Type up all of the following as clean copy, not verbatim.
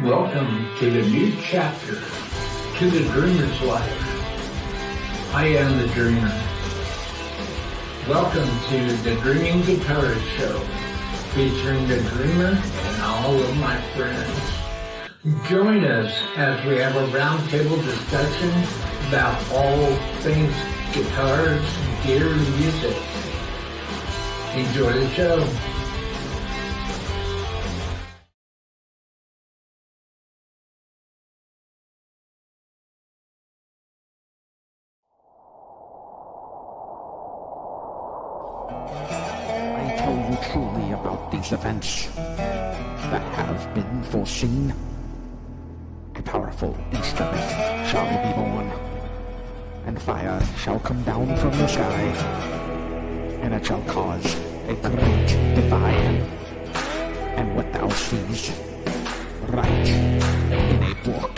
Welcome to the new chapter, to the dreamer's life. I am the dreamer. Welcome to the Dreaming Guitarist Show, featuring the dreamer and all of my friends. Join us as we have a roundtable discussion about all things guitars, gear, and music. Enjoy the show. I tell you truly about these events that have been foreseen. A powerful instrument shall be born, and fire shall come down from the sky, and it shall cause a great divide. And what thou seest, write in a book.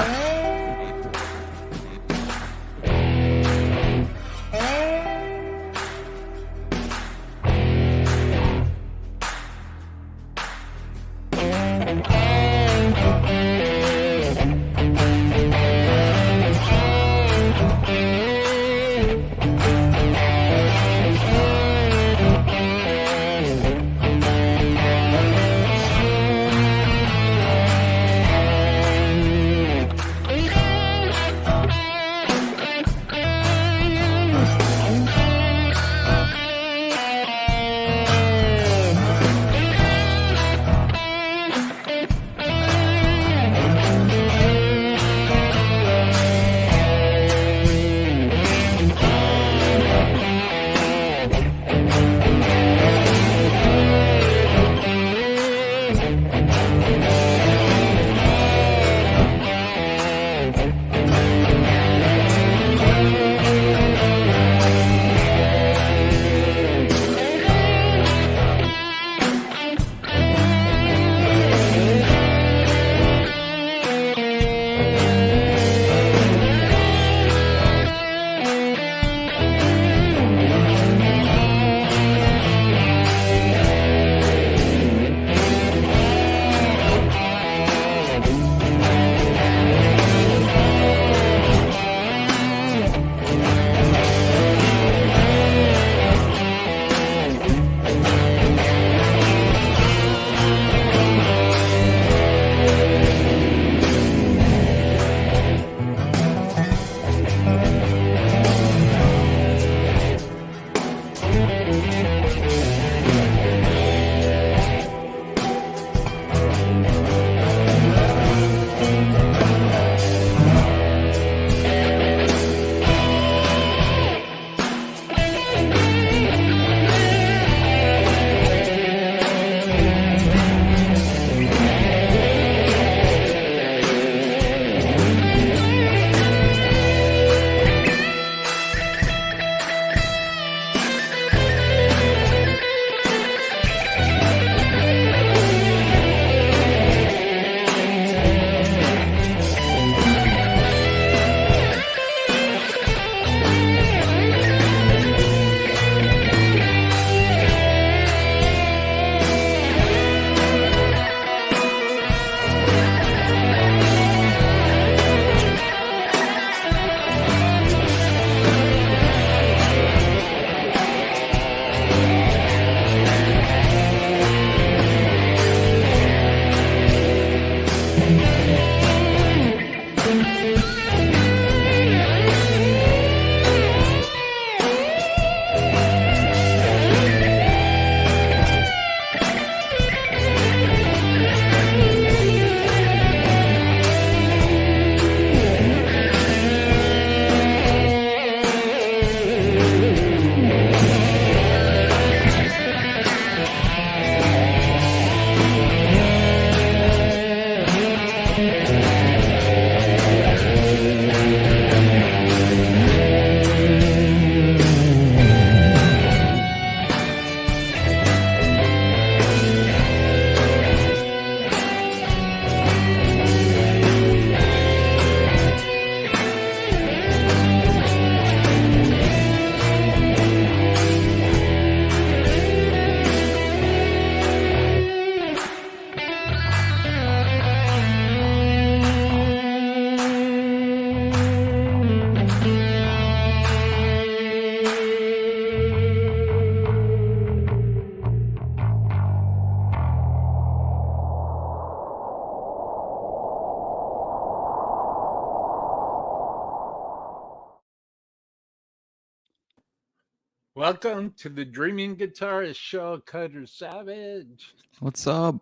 Welcome to the Dreaming Guitarist Show, Cutter Savage. What's up?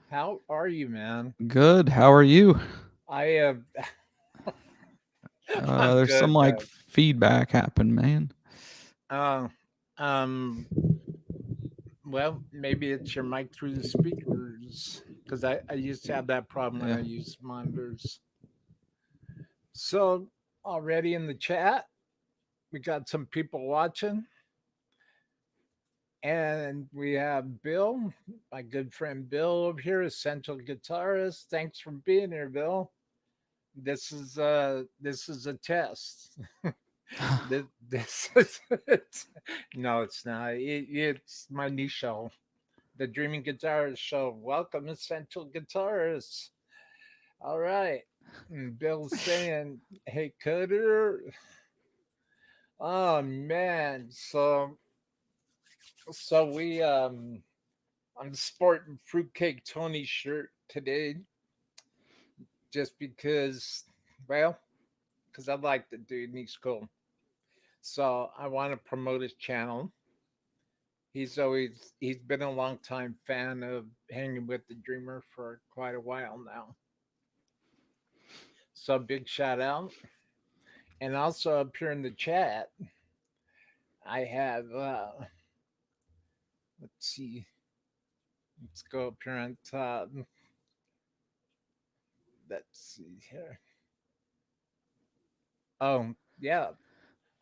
How are you, man? Good. How are you? I am. I'm There's some good, like man. feedback happen, man. Uh, um. Well, maybe it's your mic through the speakers because I used to have that problem when Yeah. I used monitors. So already in the chat, we got some people watching, and we have Bill, my good friend Bill over here, essential guitarist. Thanks for being here, Bill. This is a test. This is no, it's not. It's my new show, the Dreaming Guitarist Show. Welcome, essential guitarists. All right, and Bill's saying, "Hey, Cutter." Oh man, so I'm sporting fruitcake Tony shirt today, just because, well, because I like the dude and he's cool. So I want to promote his channel. He's been a long time fan of Hanging with the Dreamer for quite a while now. So big shout out. And also up here in the chat, I have let's see, let's go up here on top. Let's see here. Oh, yeah.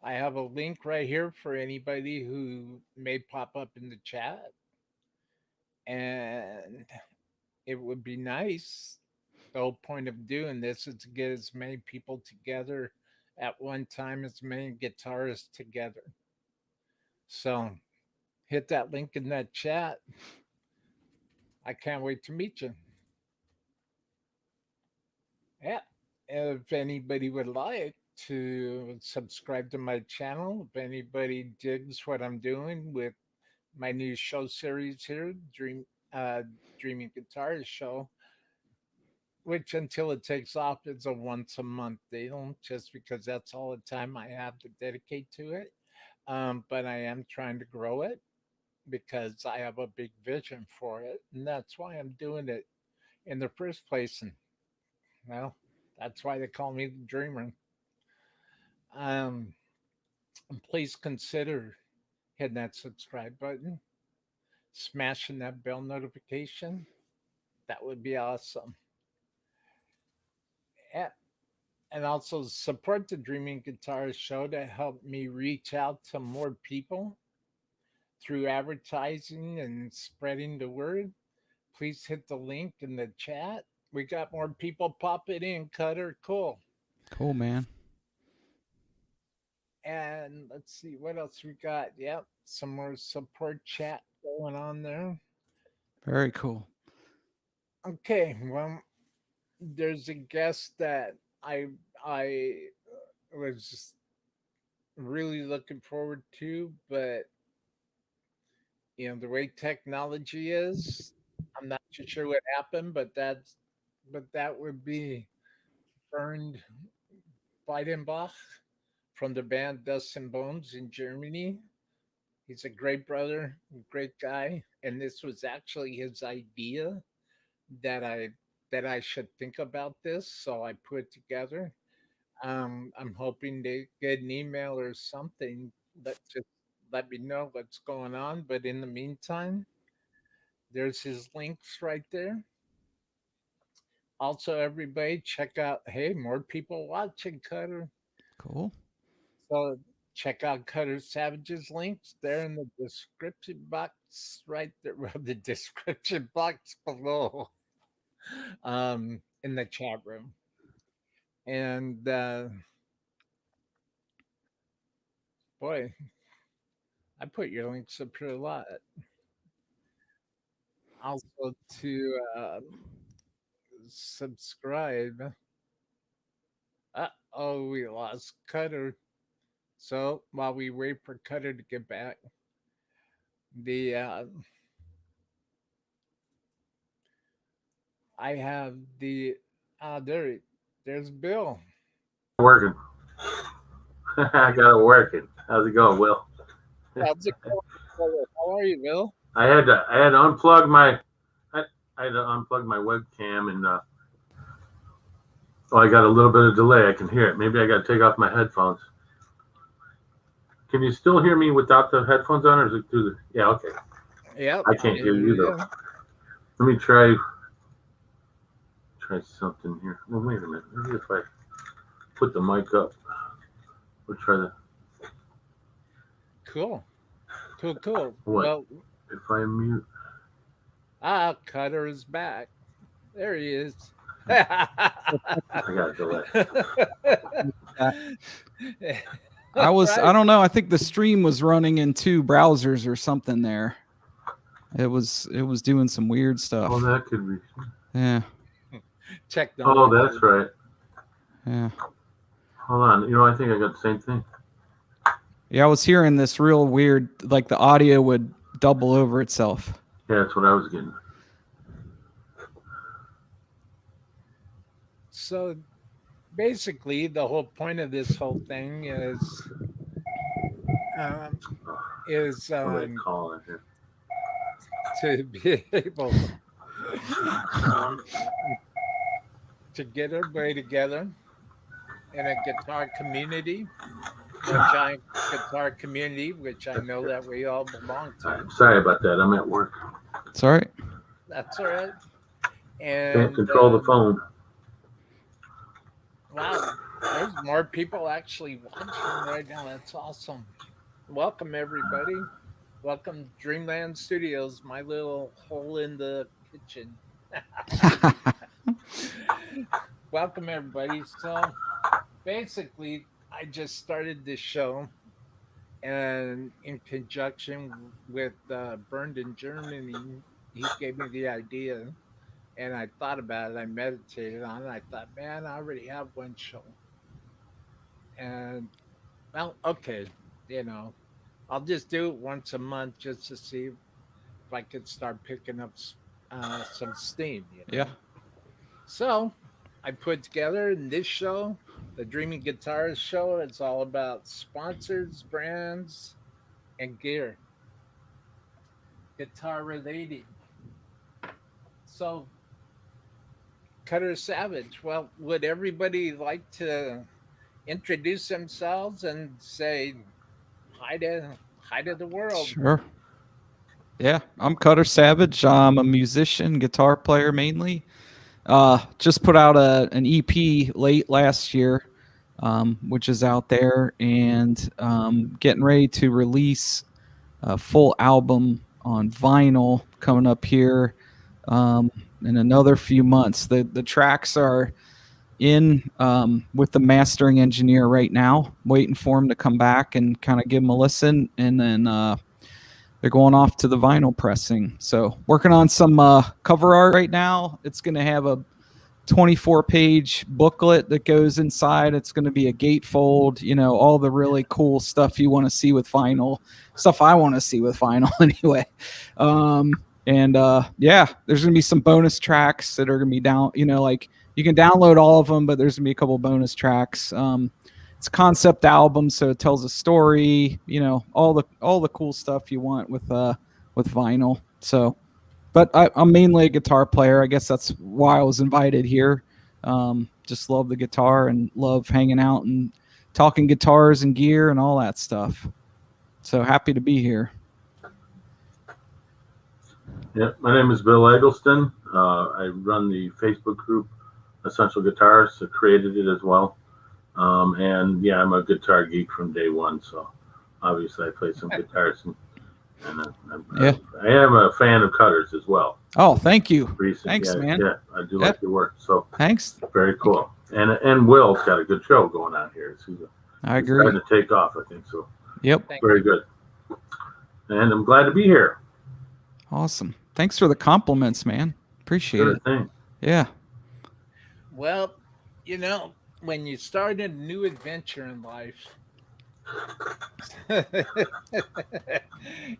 I have a link right here for anybody who may pop up in the chat. And it would be nice. The whole point of doing this is to get as many people together at one time, as many guitarists together. So hit that link in that chat. I can't wait to meet you. Yeah. If anybody would like to subscribe to my channel, if anybody digs what I'm doing with my new show series here, uh Dreaming Guitarist Show, which until it takes off is a once a month deal, just because that's all the time I have to dedicate to it. But I am trying to grow it because I have a big vision for it, and that's why I'm doing it in the first place. And well, that's why they call me the Dreamer. Um, Please consider hitting that subscribe button, smashing that bell notification. That would be awesome. Yeah, and also support the Dreaming Guitarist Show to help me reach out to more people through advertising and spreading the word. Please hit the link in the chat. We got more people popping in, Cutter. Cool. Cool, man. And let's see what else we got. Yep, some more support chat going on there. Very cool. Okay, well, there's a guest that I was really looking forward to, but the way technology is, I'm not too sure what happened, but that would be Bernd Biedenbach from the band Dust and Bones in Germany. He's a great brother, great guy, and this was actually his idea that I should think about this, so I put it together. I'm hoping to get an email or something that just let me know what's going on. But in the meantime, there's his links right there. Also, everybody check out. Hey, more people watching Cutter. Cool. So check out Cutter Savage's links there in the description box right there. Well, the description box below, in the chat room. And boy, I put your links up here a lot. Also to subscribe. Oh, we lost Cutter. So while we wait for Cutter to get back, the I have the there's Bill. Working. I got it working. How's it going, Will? How's it going? How are you, Bill? I had to unplug my webcam and I got a little bit of delay. I can hear it. Maybe I got to take off my headphones. Can you still hear me without the headphones on, or is it through the? Yeah, okay. Yeah, I can't hear you though. Let me try something here. Well, wait a minute. Maybe if I put the mic up, we'll try that. Cool. What? Well, If I mute. Cutter is back. There he is. I got a delay. I don't know. I think the stream was running in two browsers or something there. It was doing some weird stuff. Oh, that could be. Yeah. Technology. Oh, that's right. Yeah. Hold on. I think I got the same thing. Yeah, I was hearing this real weird, like the audio would double over itself. Yeah, that's what I was getting. So basically, the whole point of this whole thing is Somebody calling here. to be able to get everybody together in a guitar community, a giant guitar community, which I know that we all belong to. I'm sorry about that. I'm at work. It's all right. That's all right. And Can't control the phone. Wow, there's more people actually watching right now. That's awesome. Welcome, everybody. Welcome to Dreamland Studios, my little hole in the kitchen. Welcome, everybody. So, basically, I just started this show, and in conjunction with Bernd in Germany, he gave me the idea. And I thought about it. I meditated on it. I thought, man, I already have one show. And, well, okay, I'll just do it once a month just to see if I could start picking up some steam. Yeah. So I put together in this show, the Dreaming Guitarist Show. It's all about sponsors, brands, and gear. Guitar related. So, Cutter Savage. Well, would everybody like to introduce themselves and say hi to the world? Sure. Yeah, I'm Cutter Savage. I'm a musician, guitar player mainly. Just put out an EP late last year, which is out there, and getting ready to release a full album on vinyl coming up here in another few months. The tracks are in with the mastering engineer right now, waiting for him to come back and kind of give him a listen, and then they're going off to the vinyl pressing. So working on some cover art right now. It's going to have a 24-page booklet that goes inside. It's going to be a gatefold, all the really cool stuff you want to see with vinyl, stuff I want to see with vinyl anyway. And yeah, there's going to be some bonus tracks that are going to be down, like you can download all of them, but there's going to be a couple bonus tracks. It's a concept album, so it tells a story, all the cool stuff you want with vinyl. So, but I'm mainly a guitar player. I guess that's why I was invited here. Just love the guitar and love hanging out and talking guitars and gear and all that stuff. So happy to be here. Yeah, my name is Bill Eggleston. I run the Facebook group Essential Guitarists. I created it as well. And yeah, I'm a guitar geek from day one. So obviously I play some guitars and I am a fan of Cutters as well. Oh, thank you. Thanks, yeah, man. Yeah, I do like your work. So thanks. Very cool. And Will's got a good show going on here. I agree. He's starting to take off, I think so. Yep. Very good. And I'm glad to be here. Awesome. Thanks for the compliments, man. Appreciate it. Thing. Yeah. Well, when you start a new adventure in life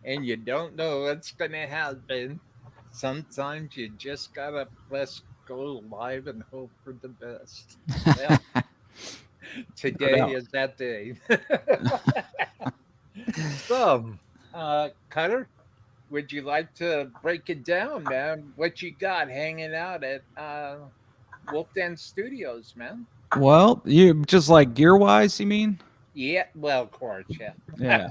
and you don't know what's going to happen, sometimes you just got to go live and hope for the best. Well, today is that day. So, Cutter, would you like to break it down, man? What you got hanging out at Wolf Den Studios, man? Well, you just like gear wise, you mean? Yeah, well, of course, yeah. Yeah.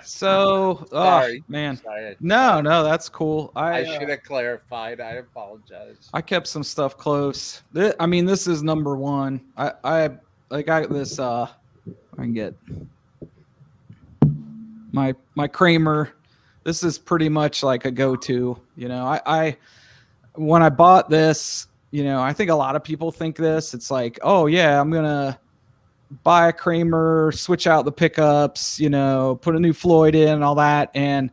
So, Sorry, man. sorry. No, that's cool. I should have clarified. I apologize. I kept some stuff close. I mean, this is number one. I got this. I can get my Kramer. This is pretty much like a go-to. You know, I when I bought this, you know, I think a lot of people think this. It's like, oh yeah, I'm gonna buy a Kramer, switch out the pickups, you know, put a new Floyd in and all that. And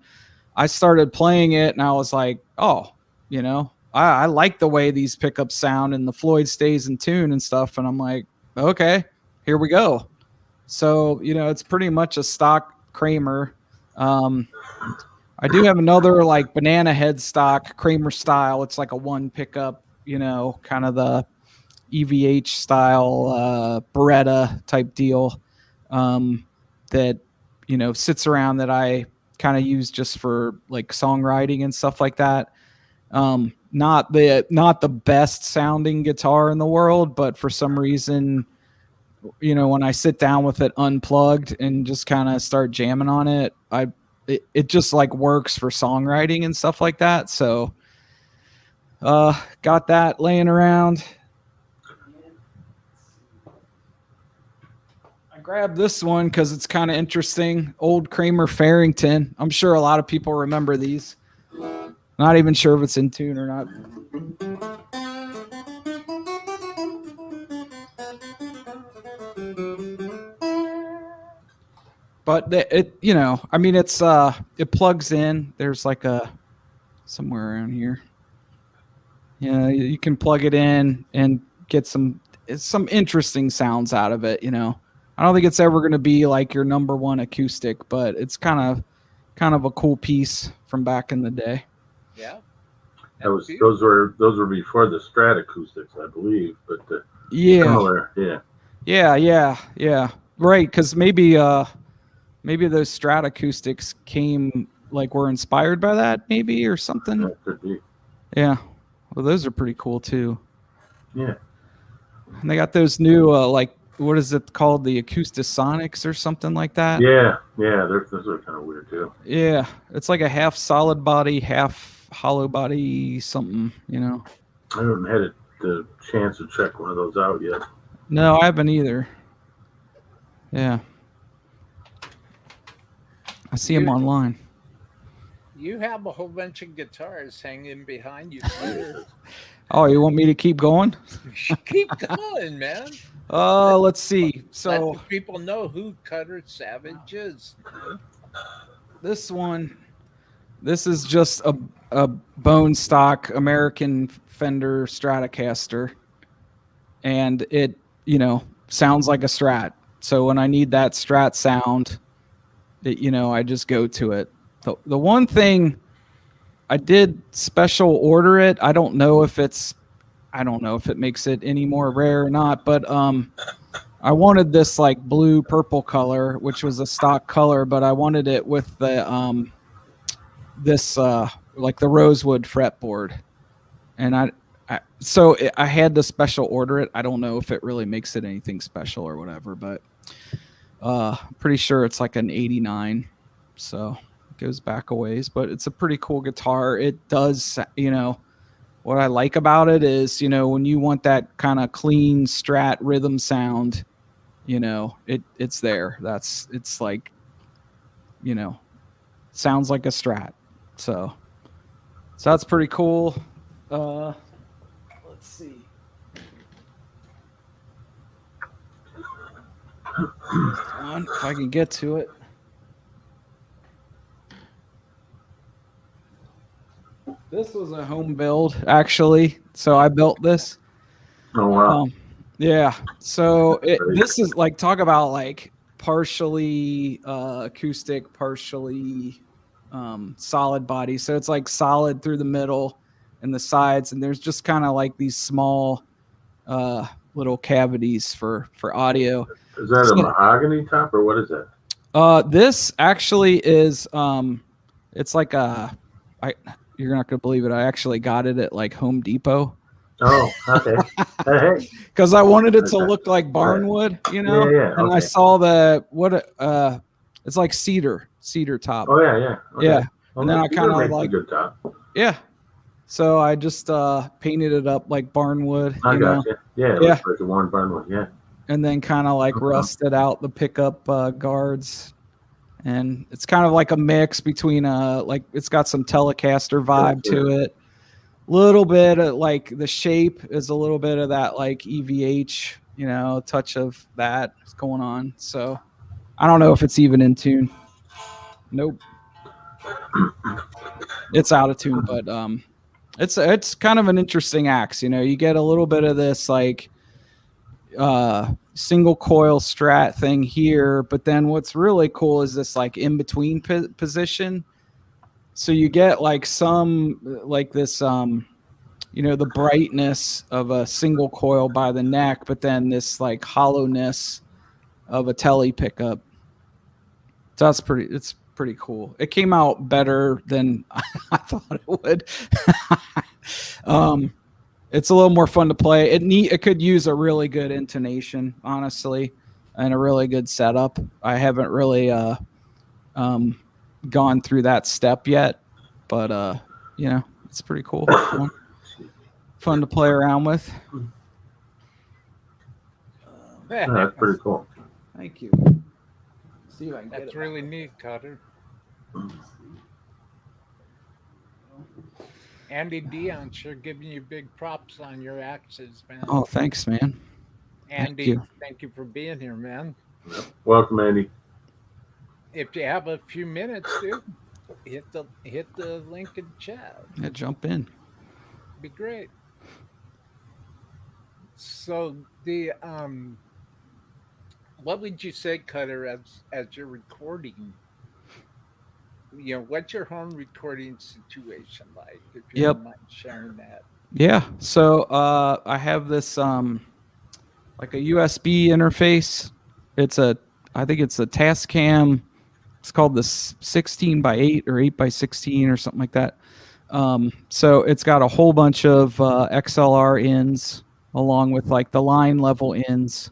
I started playing it and I was like, oh, you know, I like the way these pickups sound and the Floyd stays in tune and stuff. And I'm like, okay, here we go. So, you know, it's pretty much a stock Kramer. I do have another like banana head stock Kramer style. It's like a one pickup, you know, kind of the EVH style Beretta type deal that, you know, sits around that I kind of use just for like songwriting and stuff like that. Not the best sounding guitar in the world, but for some reason, you know, when I sit down with it unplugged and just kind of start jamming on it, it just like works for songwriting and stuff like that. So got that laying around. I grabbed this one because it's kind of interesting. Old Kramer Farrington. I'm sure a lot of people remember these. Not even sure if it's in tune or not. But it, you know, I mean, it's it plugs in. There's like a somewhere around here. Yeah, you can plug it in and get some interesting sounds out of it. You know, I don't think it's ever going to be like your number one acoustic, but it's kind of a cool piece from back in the day. Yeah. Those were before the Strat acoustics, I believe, but yeah, similar, yeah, right. Because maybe those Strat acoustics were inspired by that, maybe, or something. That could be. Yeah, well, those are pretty cool too. Yeah, and they got those new what is it called, the Acoustasonics or something like that? Yeah, those are kind of weird too. Yeah, it's like a half solid body, half hollow body something, you know. I haven't had the chance to check one of those out yet. No, I haven't either. Yeah, I see them online. You have a whole bunch of guitars hanging behind you. Oh, you want me to keep going? Keep going, man. Let's see. So let the people know who Cutter Savage is. This is just a bone stock American Fender Stratocaster, and it, you know, sounds like a Strat. So when I need that Strat sound, you know, I just go to it. The one thing I did special order it. I don't know if it makes it any more rare or not, but I wanted this like blue purple color, which was a stock color, but I wanted it with the like the rosewood fretboard, and I had to special order it. I don't know if it really makes it anything special or whatever, but pretty sure it's like an 89, so it goes back a ways, but it's a pretty cool guitar. It does, you know, what I like about it is, you know, when you want that kind of clean Strat rhythm sound, you know, it's there. It's like, you know, sounds like a Strat. So that's pretty cool. Let's see. If I can get to it. This was a home build, actually. So I built this. Oh, wow. Yeah. So this is like, talk about like partially acoustic, partially solid body. So it's like solid through the middle and the sides. And there's just kind of like these small little cavities for audio. Is that a mahogany top or what is that? This actually is it's like you're not gonna believe it. I actually got it at like Home Depot. Oh, okay. Hey. Because I wanted it to look like barnwood, you know. Yeah, And I saw it's like cedar top. Oh yeah. Okay. Yeah. Well, And then I kind of like good top. yeah. So I just painted it up like barnwood. I got know? you. Yeah, it looks like a worn barnwood. Yeah. And then kind of like rusted out the pickup guards. And it's kind of like a mix between like it's got some Telecaster vibe to it. Little bit of like the shape is a little bit of that like EVH, you know, touch of that is going on. So I don't know if it's even in tune. Nope. It's out of tune, but it's kind of an interesting axe, you know. You get a little bit of this like single coil strat thing here, but then what's really cool is this like in between position. So you get like some like this you know, the brightness of a single coil by the neck, but then this like hollowness of a tele pickup. So it's pretty cool. It came out better than I thought it would. It's a little more fun to play. It could use a really good intonation, honestly, and a really good setup. I haven't really gone through that step yet, but you know, it's pretty cool. Fun to play around with. That's pretty cool. Thank you. See if I can get That's it really neat, Cutter. Andy Dion sure giving you big props on your axes, man. Oh, thanks, man. Andy, thank you for being here, man. Welcome, Andy. If you have a few minutes, dude, hit the link in chat. Yeah, jump in. Be great. So the what would you say, Cutter, as you're recording? You know, what's your home recording situation like? If you don't mind sharing that. Yeah. So I have this like a USB interface. I think it's a Tascam. It's called the 16x8 or 8x16 or something like that. So it's got a whole bunch of XLR ins along with like the line level ins.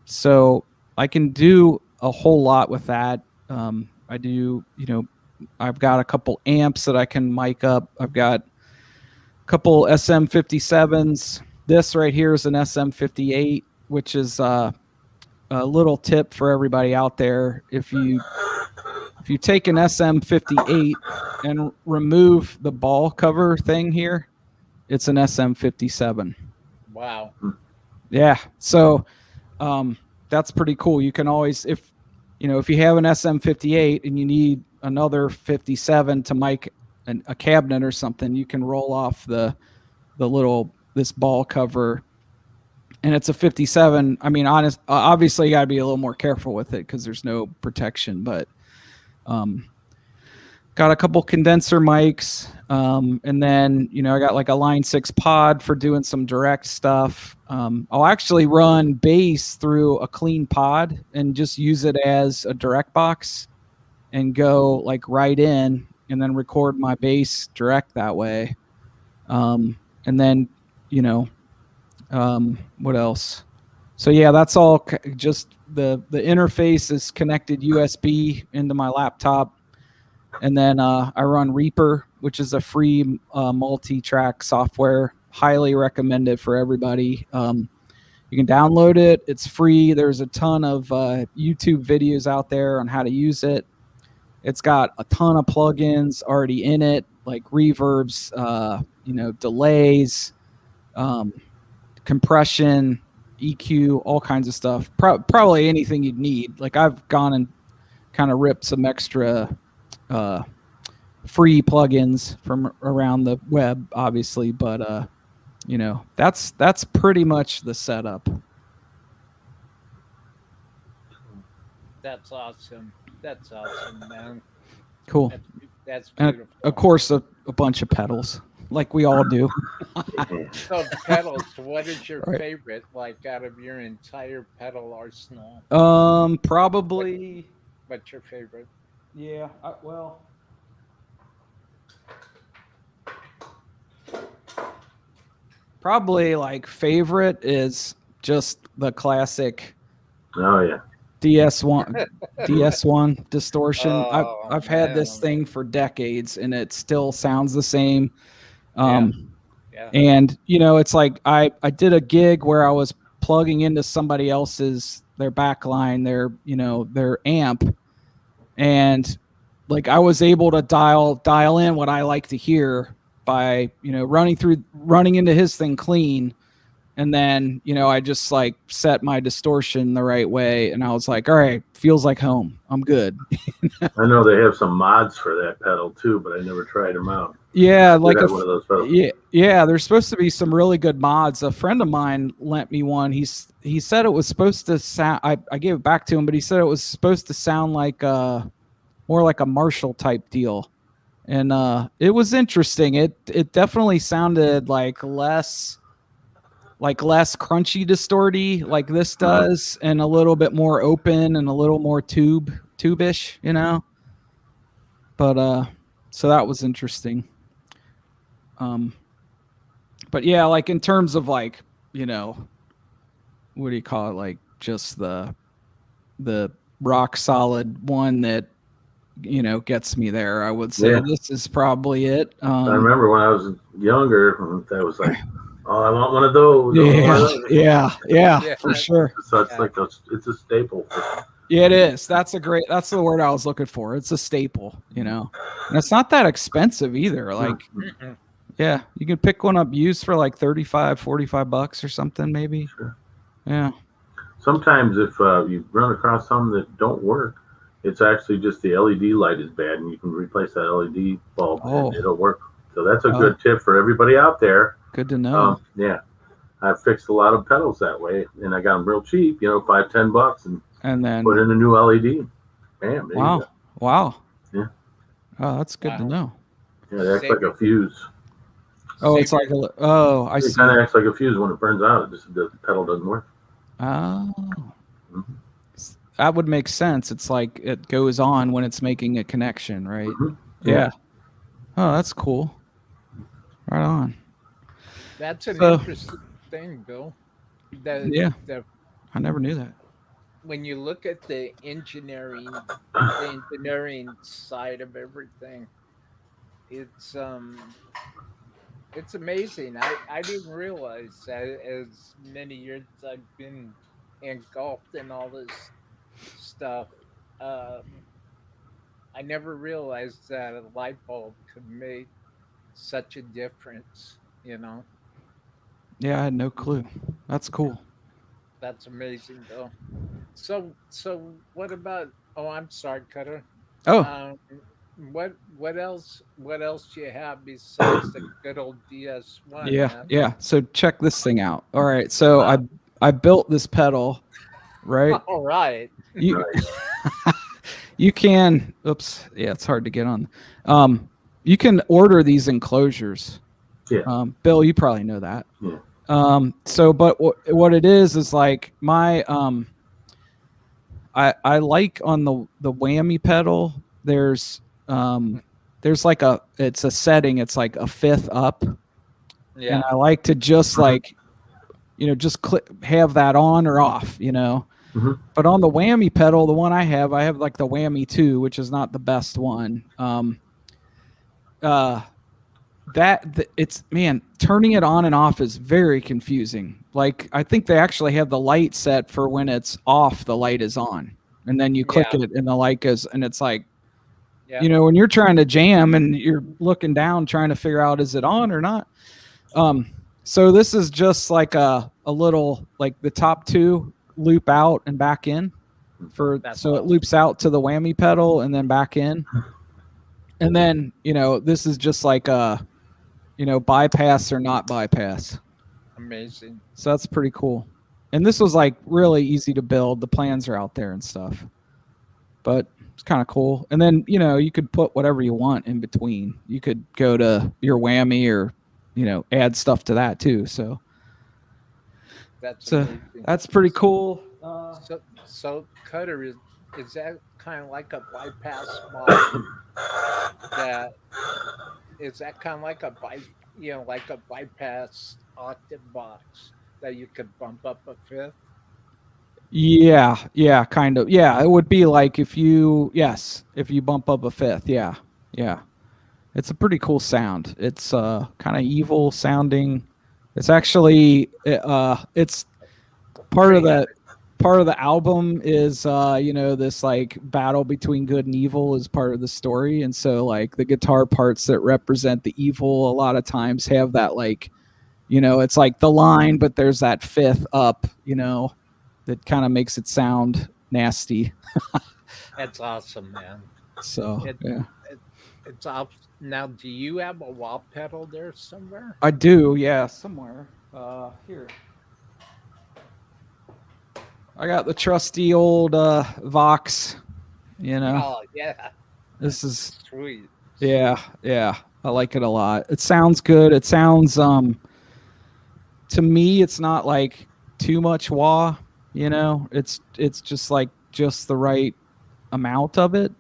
So I can do a whole lot with that. I do, you know, I've got a couple amps that I can mic up. I've got a couple SM57s. This right here is an SM58, which is a little tip for everybody out there. If you take an SM58 and remove the ball cover thing here, it's an SM57. Wow. Yeah. So that's pretty cool. You can always, if you have an SM58 and you need another 57 to mic a cabinet or something, you can roll off this ball cover, and it's a 57. I mean, obviously you got to be a little more careful with it because there's no protection, but got a couple condenser mics, and then I got like a Line 6 pod for doing some direct stuff. I'll actually run bass through a clean pod and just use it as a direct box and go like right in and then record my bass direct that way. And then what else? So yeah, that's all. Just the interface is connected USB into my laptop. And then I run Reaper, which is a free multi-track software. Highly recommend it for everybody. You can download it. It's free. There's a ton of YouTube videos out there on how to use it. It's got a ton of plugins already in it, like reverbs, delays, compression, EQ, all kinds of stuff. Probably anything you'd need. Like I've gone and kind of ripped some extra free plugins from around the web, obviously, but that's pretty much the setup. That's awesome. Man. Cool. That's beautiful. And of course, a bunch of pedals. like we all do. So pedals, what is your Right. favorite, like out of your entire pedal arsenal? Probably. What's your favorite? Yeah. Well. Probably like favorite is just the classic Oh yeah. DS1 distortion. Oh, I've had this man. thing for decades and it still sounds the same. Yeah. And you know, it's like I did a gig where I was plugging into somebody else's their backline, their amp, and like I was able to dial in what I like to hear by running into his thing clean. And then, I just like set my distortion the right way. And I was like, all right, feels like home. I'm good. I know they have some mods for that pedal too, but I never tried them out. Yeah. Like one of those pedals. Yeah. There's supposed to be some really good mods. A friend of mine lent me one. He said it was supposed to sound, I gave it back to him, but he said it was supposed to sound like more like a Marshall type deal. And it was interesting. It definitely sounded like less crunchy distorty like this does, and a little bit more open and a little more tube-ish, But so that was interesting. But yeah, like in terms of like, what do you call it? Like just the rock solid one that gets me there. I would say this is probably it. I remember when I was younger, that was like, oh, I want one of those. Yeah, for sure. So it's like it's a staple. Yeah, it is. That's the word I was looking for. It's a staple, and it's not that expensive either. Like, yeah, you can pick one up used for like $35-$45 or something, maybe. Sure. Yeah. Sometimes if you run across some that don't work, it's actually just the LED light is bad, and you can replace that LED bulb, and it'll work. So that's a good tip for everybody out there. Good to know. Yeah, I've fixed a lot of pedals that way, and I got them real cheap, $5-10, and then put in a new LED. Bam! There you go. Wow. Yeah. Oh, that's good to know. Yeah, it acts like a fuse. Oh, it's like I see. It kind of acts like a fuse when it burns out. The pedal doesn't work. Oh. That would make sense. It's like it goes on when it's making a connection, right? Mm-hmm. Yeah. Oh, that's cool. Right on. That's an interesting thing, Bill. I never knew that. When you look at the engineering side of everything, it's amazing. I didn't realize that as many years I've been engulfed in all this stuff. I never realized that a light bulb could make such a difference, Yeah, I had no clue. That's cool. That's amazing, though. So what about? Oh, I'm sorry, Cutter. Oh, what else do you have besides the good old DS1? yeah. So check this thing out. All right, so I built this pedal, right? All right. You can. Oops. Yeah, it's hard to get on. You can order these enclosures. Yeah. Bill, you probably know that. Yeah. But what it is like my I like on the whammy pedal. There's like it's a setting. It's like a fifth up. Yeah. And I like to just like, just have that on or off. Mm-hmm. But on the whammy pedal, the one I have like the whammy 2, which is not the best one. Turning it on and off is very confusing. Like I think they actually have the light set for when it's off, the light is on, and then you click it and the light goes, and it's like, when you're trying to jam and you're looking down trying to figure out is it on or not. So this is just like a little, like the top 2 loop out and back in it loops out to the whammy pedal and then back in. And then, this is just like a, bypass or not bypass. Amazing. So that's pretty cool. And this was like really easy to build. The plans are out there and stuff. But it's kind of cool. And then, you could put whatever you want in between. You could go to your whammy or add stuff to that too. So That's amazing. that's pretty cool. So Cutter is that kind of like a bypass box that is that kind of like like a bypass octave box that you could bump up a fifth? Yeah, kind of. Yeah, it would be like if you bump up a fifth. Yeah. It's a pretty cool sound. It's kind of evil sounding. It's actually it's part of the album is this like battle between good and evil is part of the story, and so like the guitar parts that represent the evil a lot of times have that like it's like the line, but there's that fifth up that kind of makes it sound nasty. That's awesome, man. So yeah. It's off now. Do you have a wah pedal there somewhere? I do, yeah, somewhere. Here. I got the trusty old Vox, Oh yeah, This is sweet. yeah. I like it a lot. It sounds good. It sounds to me it's not like too much wah, It's just like just the right amount of it.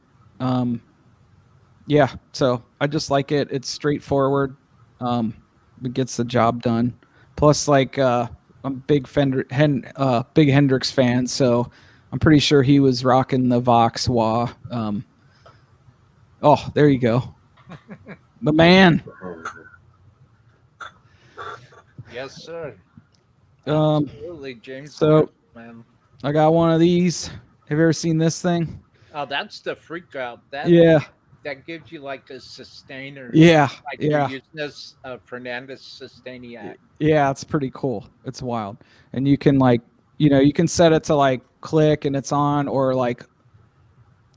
Yeah, so I just like it. It's straightforward. It gets the job done. Plus, like I'm a big big Hendrix fan, so I'm pretty sure he was rocking the Vox wah. Oh, there you go, the man. Yes, sir. Um, Absolutely, James. so- man. I got one of these. Have you ever seen this thing? Oh, that's the freak out. Yeah, That gives you like a sustainer. yeah, Like yeah. you're using this Fernandez Sustainiac. Yeah, it's pretty cool. It's wild. And you can like, you can set it to like click and it's on, or like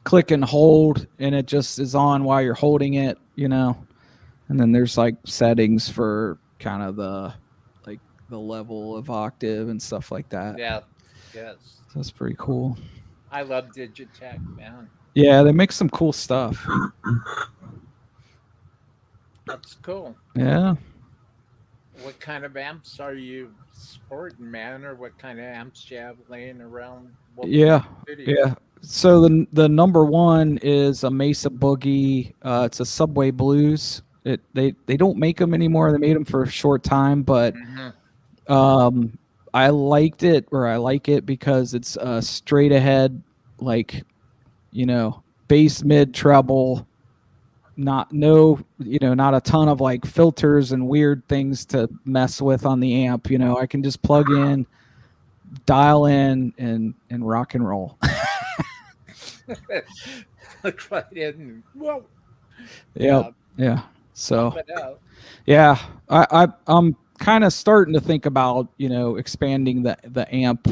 click and hold and it just is on while you're holding it, And then there's like settings for kind of the level of octave and stuff like that. Yeah. Yes. So that's pretty cool. I love Digitech, man. Yeah, they make some cool stuff. That's cool. Yeah. What kind of amps are you sporting, man? Or what kind of amps do you have laying around? Yeah. So the number one is a Mesa Boogie. It's a Subway Blues. They don't make them anymore. They made them for a short time, but I liked it, or I like it because it's straight ahead, like bass, mid, treble. Not a ton of like filters and weird things to mess with on the amp. I can just plug in, dial in, and rock and roll. Look right in. Whoa. Yep. Yeah. So Pump it out. yeah, I'm kind of starting to think about expanding the amp.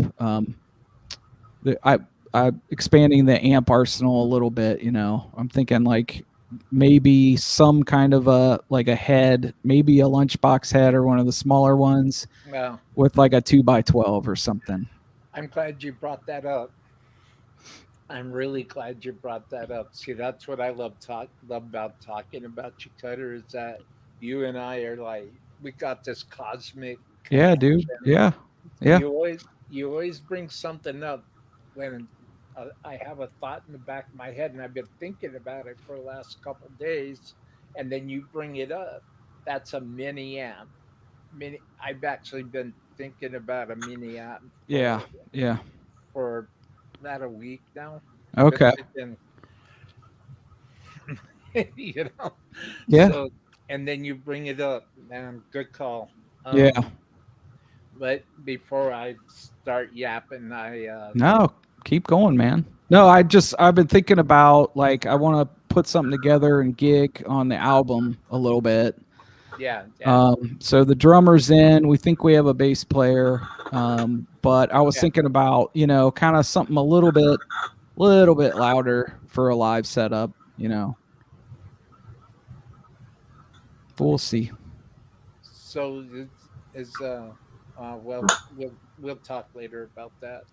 Expanding the amp arsenal a little bit. I'm thinking like maybe some kind of a head, maybe a lunchbox head or one of the smaller ones Well, with like a 2x12 or something. I'm glad you brought that up. I'm really glad you brought that up. See, that's what I love about talking about you, Cutter, is that you and I are like, we got this cosmic Yeah, dude. connection. Yeah. You always bring something up when I have a thought in the back of my head, and I've been thinking about it for the last couple of days, and then you bring it up. That's a mini amp. I've actually been thinking about a mini amp. Yeah. For about a week now. Okay. Yeah. So, and then you bring it up, man. Good call. Yeah. But before I start yapping, No, keep going, man. No, I've been thinking about like I want to put something together and gig on the album a little bit. yeah. So the drummer's in. We think we have a bass player. But I was thinking about, kind of something a little bit louder for a live setup, But we'll see. So well, we'll talk later about that.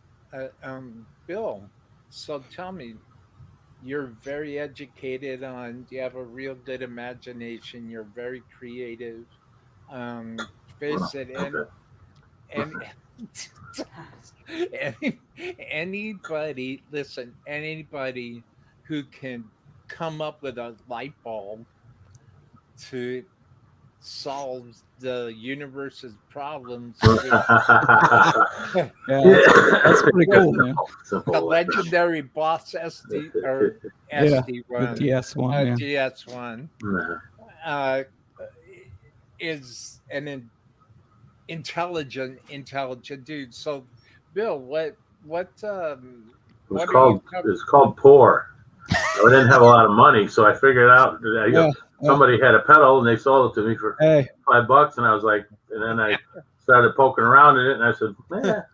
Bill, so tell me, you're very educated you have a real good imagination. You're very creative. Face it, and anybody, listen, anybody who can come up with a light bulb to solve the universe's problems with Yeah, that's pretty cool, man. the legendary boss SD or Yeah, SD1, the DS1, yeah. DS1 is an intelligent dude. So, Bill, what It's called Poor. I didn't have a lot of money, so I figured out that somebody had a pedal and they sold it to me for $5, and I was like, and then I started poking around in it, and I said, man,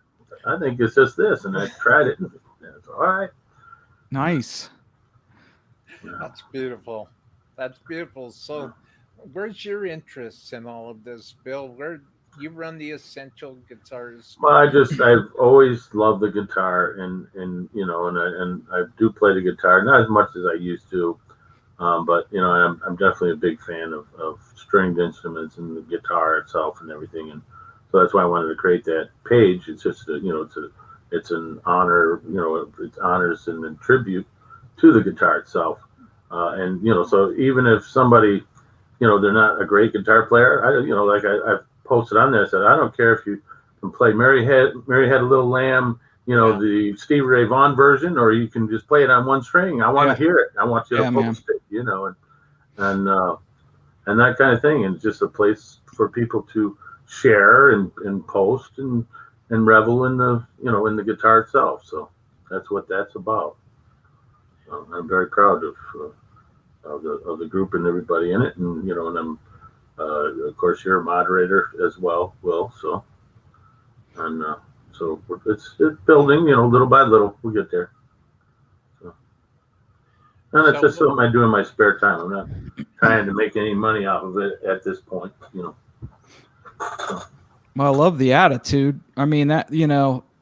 I think it's just this, and I tried it, and it's all right. Nice. That's beautiful. That's beautiful. So, where's your interest in all of this, Bill? Where you run the Essential Guitars? Well, I've always loved the guitar, and I do play the guitar, not as much as I used to, but I'm definitely a big fan of stringed instruments and the guitar itself and everything, and so that's why I wanted to create that page. It's just it's an honor, it honors and a tribute to the guitar itself, and so even if somebody, they're not a great guitar player, I've posted on there, said, I don't care if you can play Mary Had a Little Lamb, the Stevie Ray Vaughan version, or you can just play it on one string. I want to hear it. I want you to post it, and that kind of thing. And it's just a place for people to share and post and revel in the in the guitar itself. So that's what that's about. I'm very proud of the group and everybody in it, and and I'm of course you're a moderator as well, Will. So so it's building, little by little. We'll get there. So, and it's just something I do in my spare time. I'm not trying to make any money off of it at this point, So. Well, I love the attitude. I mean, that,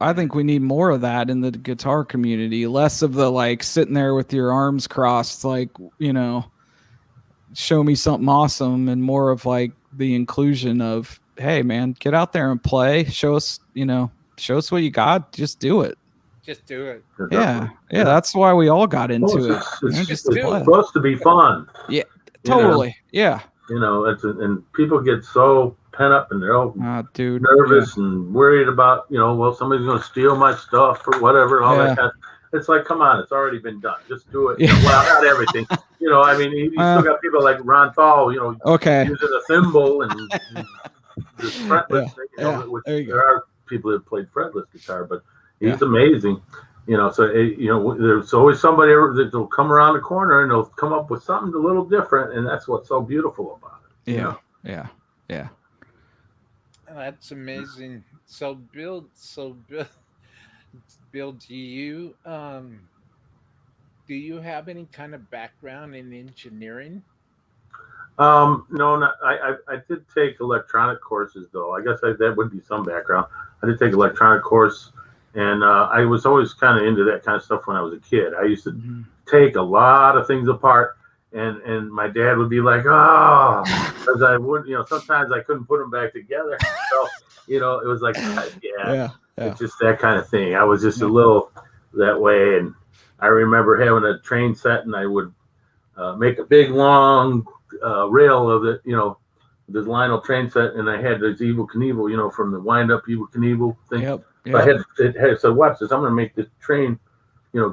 I think we need more of that in the guitar community. Less of the sitting there with your arms crossed, show me something awesome, and more of the inclusion of, hey man, get out there and play. Show us what you got. Just do it. Just do it. Yeah. That's why we all got into it. It's supposed to be fun. Yeah, totally. Yeah. And people get so pent up and they're all nervous and worried about, somebody's going to steal my stuff or whatever. And all that kind of, it's like, come on, it's already been done. Just do it. Well, not everything. You still got people like Ron Thal, using a thimble and this fretless thing, which there are people that played fretless guitar, but he's amazing. There's always somebody that will come around the corner and they'll come up with something a little different, and that's what's so beautiful about it. Yeah. That's amazing. So Bill, do you have any kind of background in engineering? No, I did take electronic courses though. I guess that would be some background. I did take electronic course, and I was always kind of into that kind of stuff when I was a kid. I used to take a lot of things apart, and my dad would be like, oh, because I would, sometimes I couldn't put them back together. So, it was like, it's just that kind of thing. I was just a little that way, and I remember having a train set, and I would make a big long rail of it, this Lionel train set, and I had this Evel Knievel, from the wind up Evel Knievel thing. Yep. So I said, watch this, I'm going to make this train,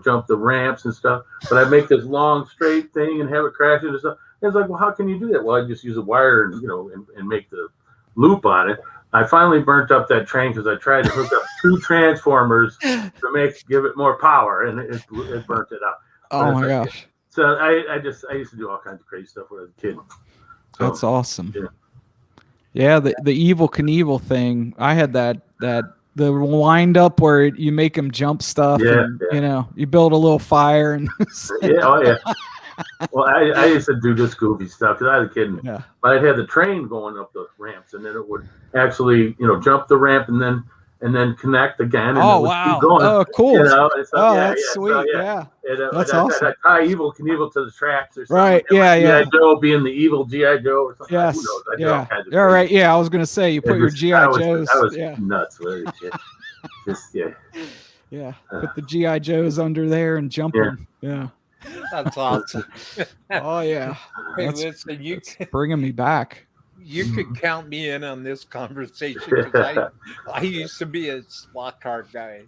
jump the ramps and stuff, but I make this long straight thing and have it crash into stuff. And it's like, well, how can you do that? Well, I just use a wire and make the loop on it. I finally burnt up that train because I tried to hook up 2 transformers to give it more power, and it burnt it out. Oh my gosh! So I used to do all kinds of crazy stuff when I was a kid. So, that's awesome. Yeah, the Evel Knievel thing. I had that the wind up where you make them jump stuff. And, you build a little fire and. Well, I used to do this goofy stuff because I was a kid. But I'd have the train going up the ramps, and then it would actually, jump the ramp, and then and then connect again. And Oh, it would wow. keep going. Oh, cool. You know, and so, Oh, yeah, that's yeah, sweet. so, Yeah. And, That's I'd awesome. tie Evil Knievel to the tracks or something. Right. And Yeah. G.I. Yeah. Joe being the evil G.I. Joe or something. Yes. Who knows? I did Yeah. all kinds of All right. crazy. Yeah. I was going to say, you put your G.I. Joes. I was Yeah. nuts with it. Just, yeah. Yeah. Put the G.I. Joes under there and jumping. Yeah. That's awesome. Oh, yeah. Hey, That's, listen, that's bringing me back. you could count me in on this conversation because I used to be a slot car guy.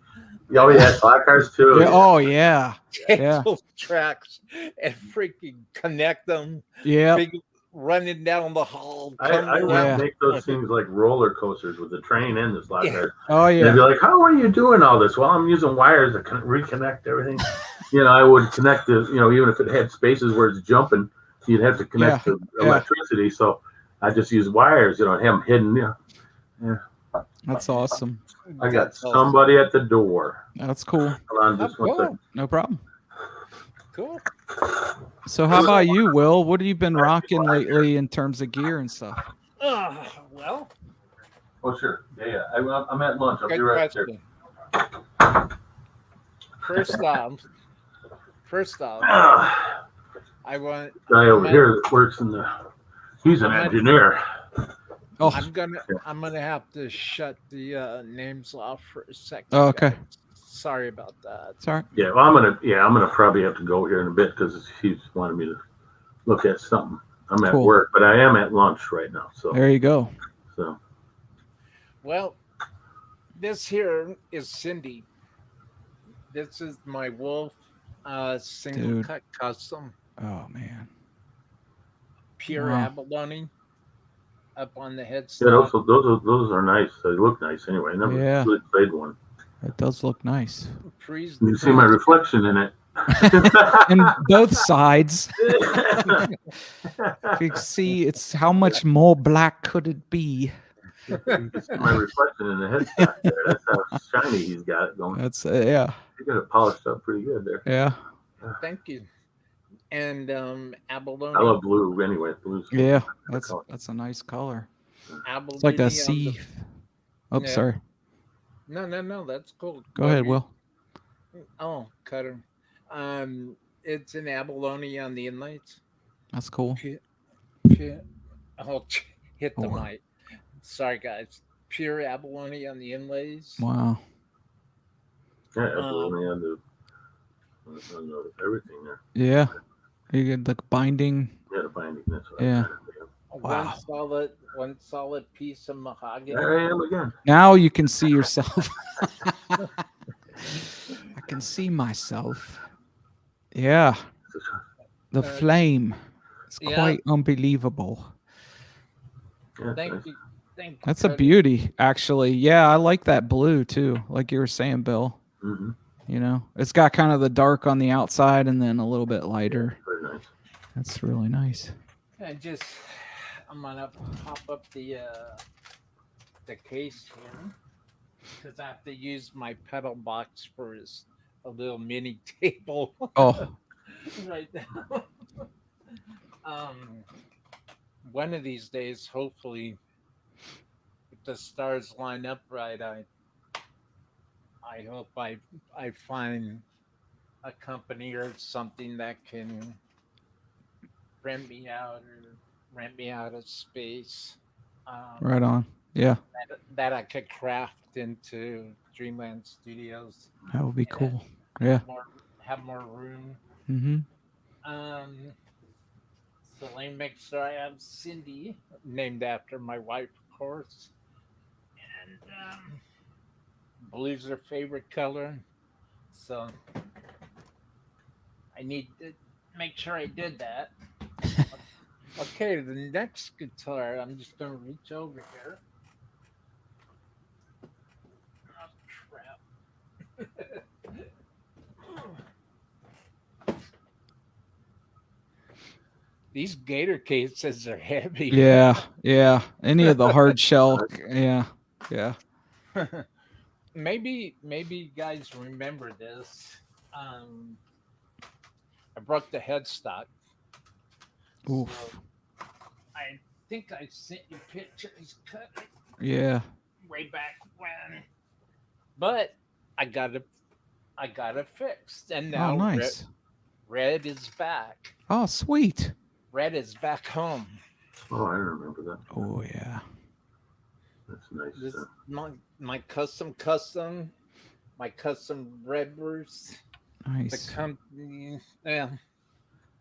Oh, yeah. Slot cars, too. Yeah. Oh, yeah. Take Yeah. those tracks and freaking connect them. Yeah. Big running down the hall. I would Yeah. make those things like roller coasters with the train and the slot car. Oh, They'd yeah. be like, how are you doing all this? Well, I'm using wires to reconnect everything. I would connect the, even if it had spaces where it's jumping, you'd have to connect the electricity. So I just use wires, and have them hidden. Yeah. That's awesome. I got somebody at the door. That's cool. Hold on just one second. No problem. Cool. So how about you, Will? What have you been rocking lately in terms of gear and stuff? Well. Oh, sure. Yeah. I'm at lunch. I'll be Good right there. question. First off, I want Guy over here that works he's an engineer. Oh, I'm gonna have to shut the names off for a second. Oh, okay. guys. Sorry about that. sorry. Yeah, well, I'm gonna probably have to go here in a bit because he's wanted me to look at something. I'm at Cool. work, but I am at lunch right now. So, There you go. Well, this here is Cindy. This is my Wolf single Dude. cut custom, Oh man. pure Wow. abalone up on the yeah, headstock. those are nice. They look nice anyway. I never Yeah. really played one. It does look nice. Freeze You see my reflection in it. And both sides. If you can see, it's how much more black could it be? You can see my reflection in the headstock there. That's how shiny he's got it going. That's yeah. He got it polished up pretty good there. Yeah. Thank you. And abalone. I love blue anyway. Blue's Yeah. my color. That's a nice color. Abalone It's like on a the- sea. Oh, Yeah. sorry. No, that's cool. Go ahead, Will. Oh, cutter. It's an abalone on the inlays. That's cool. Oh, hit the Oh. mic. Sorry, guys. Pure abalone on the inlays. Wow. Yeah, absolutely. On the everything there. Yeah. You get the binding. Yeah, the binding. That's what Yeah. I'm trying to think of. Wow. One solid piece of mahogany. There I am again. Now you can see yourself. I can see myself. Yeah. The flame. It's yeah. quite unbelievable. Yeah, Thank nice. you. Thank you. That's a Cody. beauty, actually. Yeah, I like that blue too. Like you were saying, Bill. Mm-hmm. It's got kind of the dark on the outside and then a little bit lighter. Very nice. That's really nice. I'm gonna pop up the case here because I have to use my pedal box for a little mini table Oh, right now. One of these days, hopefully, if the stars line up right, I hope I find a company or something that can rent me out a space. right on. Yeah, That I could craft into Dreamland Studios. that would be cool. Yeah. Have more room. Mm-hmm. So lane mixer, I have Cindy, named after my wife, of course. And blue's her favorite color. So I need to make sure I did that. Okay, the next guitar, I'm just going to reach over here. Oh, crap. These gator cases are heavy. Yeah, yeah. Any of the hard shell. Yeah, yeah. Maybe you guys remember this. I broke the headstock. Oof. So I think I sent you pictures cut Yeah. way back when. But I got it fixed, and Oh, now nice. Red is back. Oh, sweet. Red is back home. Oh, I remember that. Oh, yeah. That's nice. This my custom my custom red verse. The Nice. company, yeah.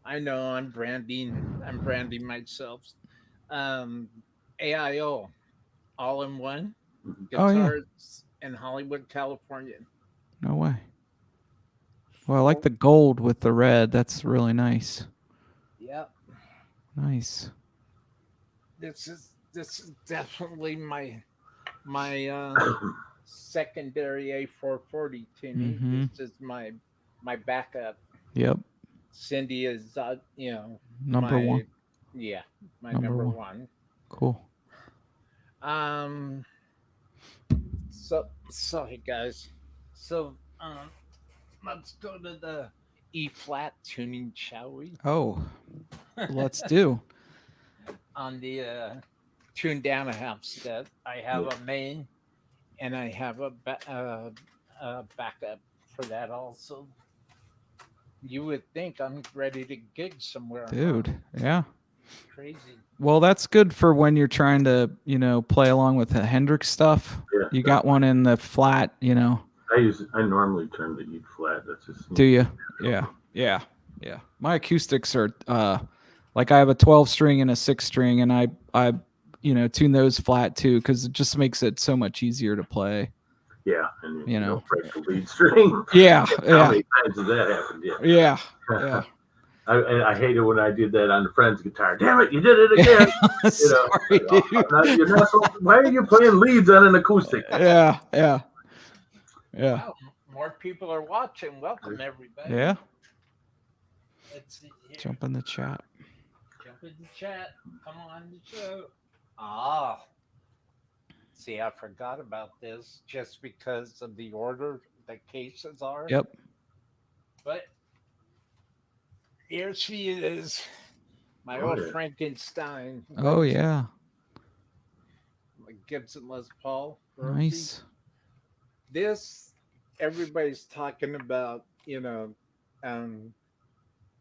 I know I'm branding myself. AIO, all in one, Oh, yeah. guitars in Hollywood, California. No way. Well, I like the gold with the red. That's really nice. Yep. Nice. This is definitely my secondary A440 tuning. Mhm. This is my backup. Yep. Cindy is Number my, one. Yeah, my Number number one. one. Cool. So hey guys. So let's go to the E flat tuning, shall we? Oh, let's do. On the tune down a half step, I have a main, and I have a backup for that also. You would think I'm ready to gig somewhere, Dude. Yeah. Crazy. Well, that's good for when you're trying to, play along with the Hendrix stuff. Yeah, You got one in the flat, I normally turn to E flat. That's just Do you? Yeah. Yeah. Yeah. My acoustics are like I have a 12 string and a 6 string, and I tune those flat too, because it just makes it so much easier to play. Yeah, and You know. break the lead string. Yeah. How Yeah. many times has that happened? Yeah. Yeah. Yeah. I hate it when I did that on the friend's guitar. Damn it, you did it again. Sorry, dude. You're not why are you playing leads on an acoustic? Yeah. Yeah. Yeah. Wow, more people are watching. Welcome everybody. Yeah. Let's see here. Jump in the chat. Jump in the chat. Come on the show. Ah. See, I forgot about this just because of the order the cases are. Yep. But here she is. My Oh, old yeah. Frankenstein. Oh, yeah. My Gibson Les Paul. Nice. This, everybody's talking about,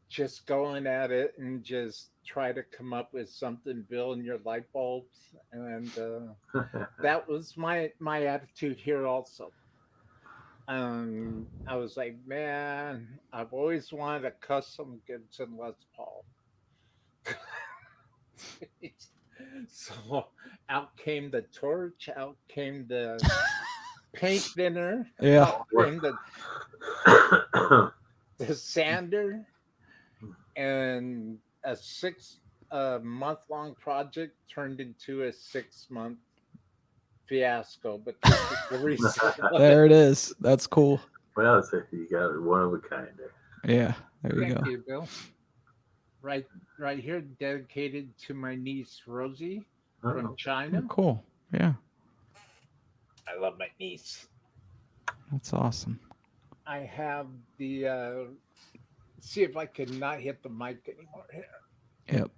just going at it and just try to come up with something, building your light bulbs. And that was my attitude here also. I was like, man, I've always wanted a custom Gibson Les Paul. So out came the torch, out came the paint thinner, Yeah. out came the sander, and a 6 month-long project turned into a 6-month fiasco. But this is the reason. There it is. That's cool. Well, you got one of a kind there. Yeah. There you Thank go. you, Bill. Right here, dedicated to my niece Rosie from Oh, China. Cool. Yeah. I love my niece. That's awesome. I have the see if I can not hit the mic anymore here. Yep.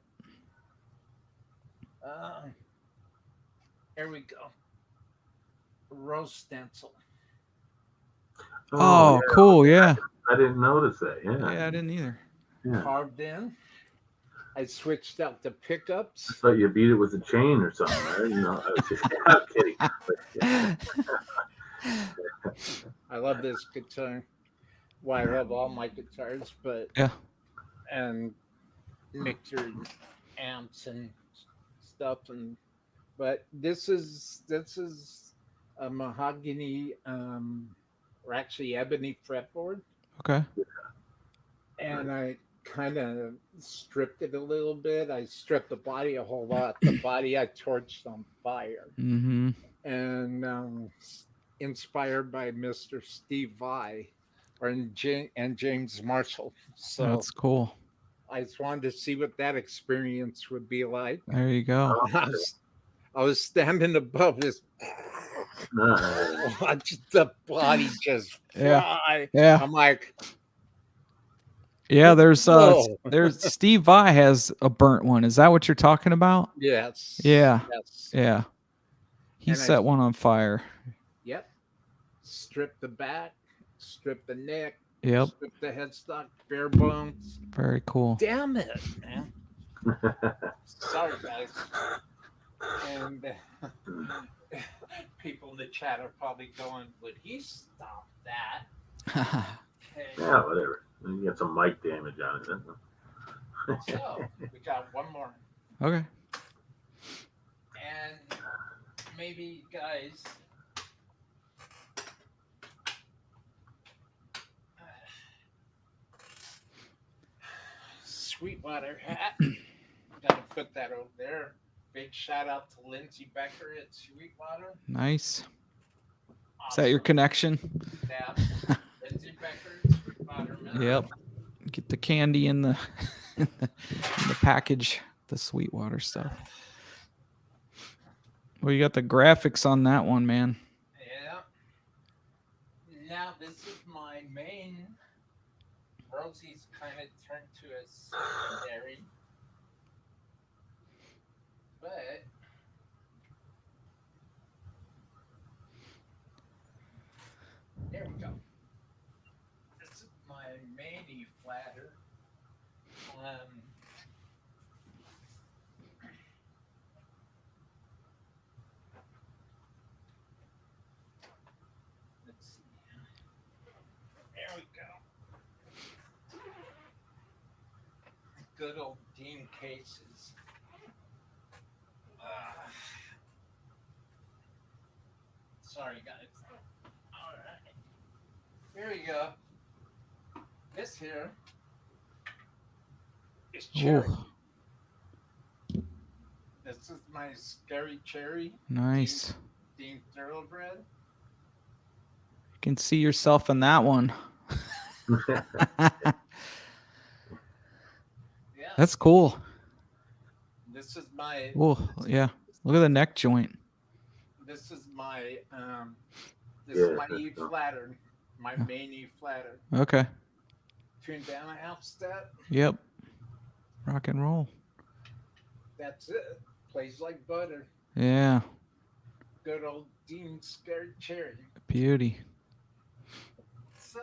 Here we go. Rose stencil. Oh, yeah. cool. Yeah. I didn't notice that. Yeah. Yeah, I didn't either. Yeah. Carved in. I switched out the I pickups. thought you beat it with a chain or something. I didn't know. I was just I'm kidding. But, yeah. I love this guitar. Well, I love all my guitars, but Yeah. and mixer amps and stuff, but this is a mahogany or actually ebony fretboard, Okay. and I kind of stripped it a little bit. I stripped the body a whole lot. The body I torched on fire, Mm-hmm. and inspired by Mr. Steve Vai and James Marshall. So That's cool. I just wanted to see what that experience would be like. There you go. I was standing above this, watch the body just Yeah. fly. Yeah. I'm like, Yeah, there's Whoa. Steve Vai has a burnt one. Is that what you're talking about? yes. Yeah. Yes. Yeah. He And I- set one on fire. Yep. strip the back, strip the neck, Yep. strip the headstock, bare bones. Very cool. Damn it, man. Sorry, guys. And people in the chat are probably going, would he stop that? Okay. Yeah, whatever. You get some mic damage on it. So, we got one more. Okay. And maybe, guys, Sweetwater hat. Gotta put that over there. Big shout out to Lindsay Becker at Sweetwater. Nice. Awesome. Is that your connection? Yeah. Lindsay Becker at Sweetwater, man. Yep. Get the candy in the in the package, the Sweetwater stuff. Well, you got the graphics on that one, man. Yeah. Now this is my main. Rosie's kind of turned to a secondary. But there we go. This is my main E flatter. Let's see. There we go. Good old Dean cases. Sorry, guys. All right. Here we go. This here is cherry. Ooh, This is my Scary Cherry. nice. Dean Thoroughbred. You can see yourself in that one. Yeah. That's cool. This is my. Oh, yeah. Look at the neck joint. This is my. This Yeah, is my that's E cool. flatter. My main E flatter. Okay. Tune down a half step. Yep. Rock and roll. That's it. Plays like butter. Yeah. Good old Dean Scary Cherry. Beauty. So,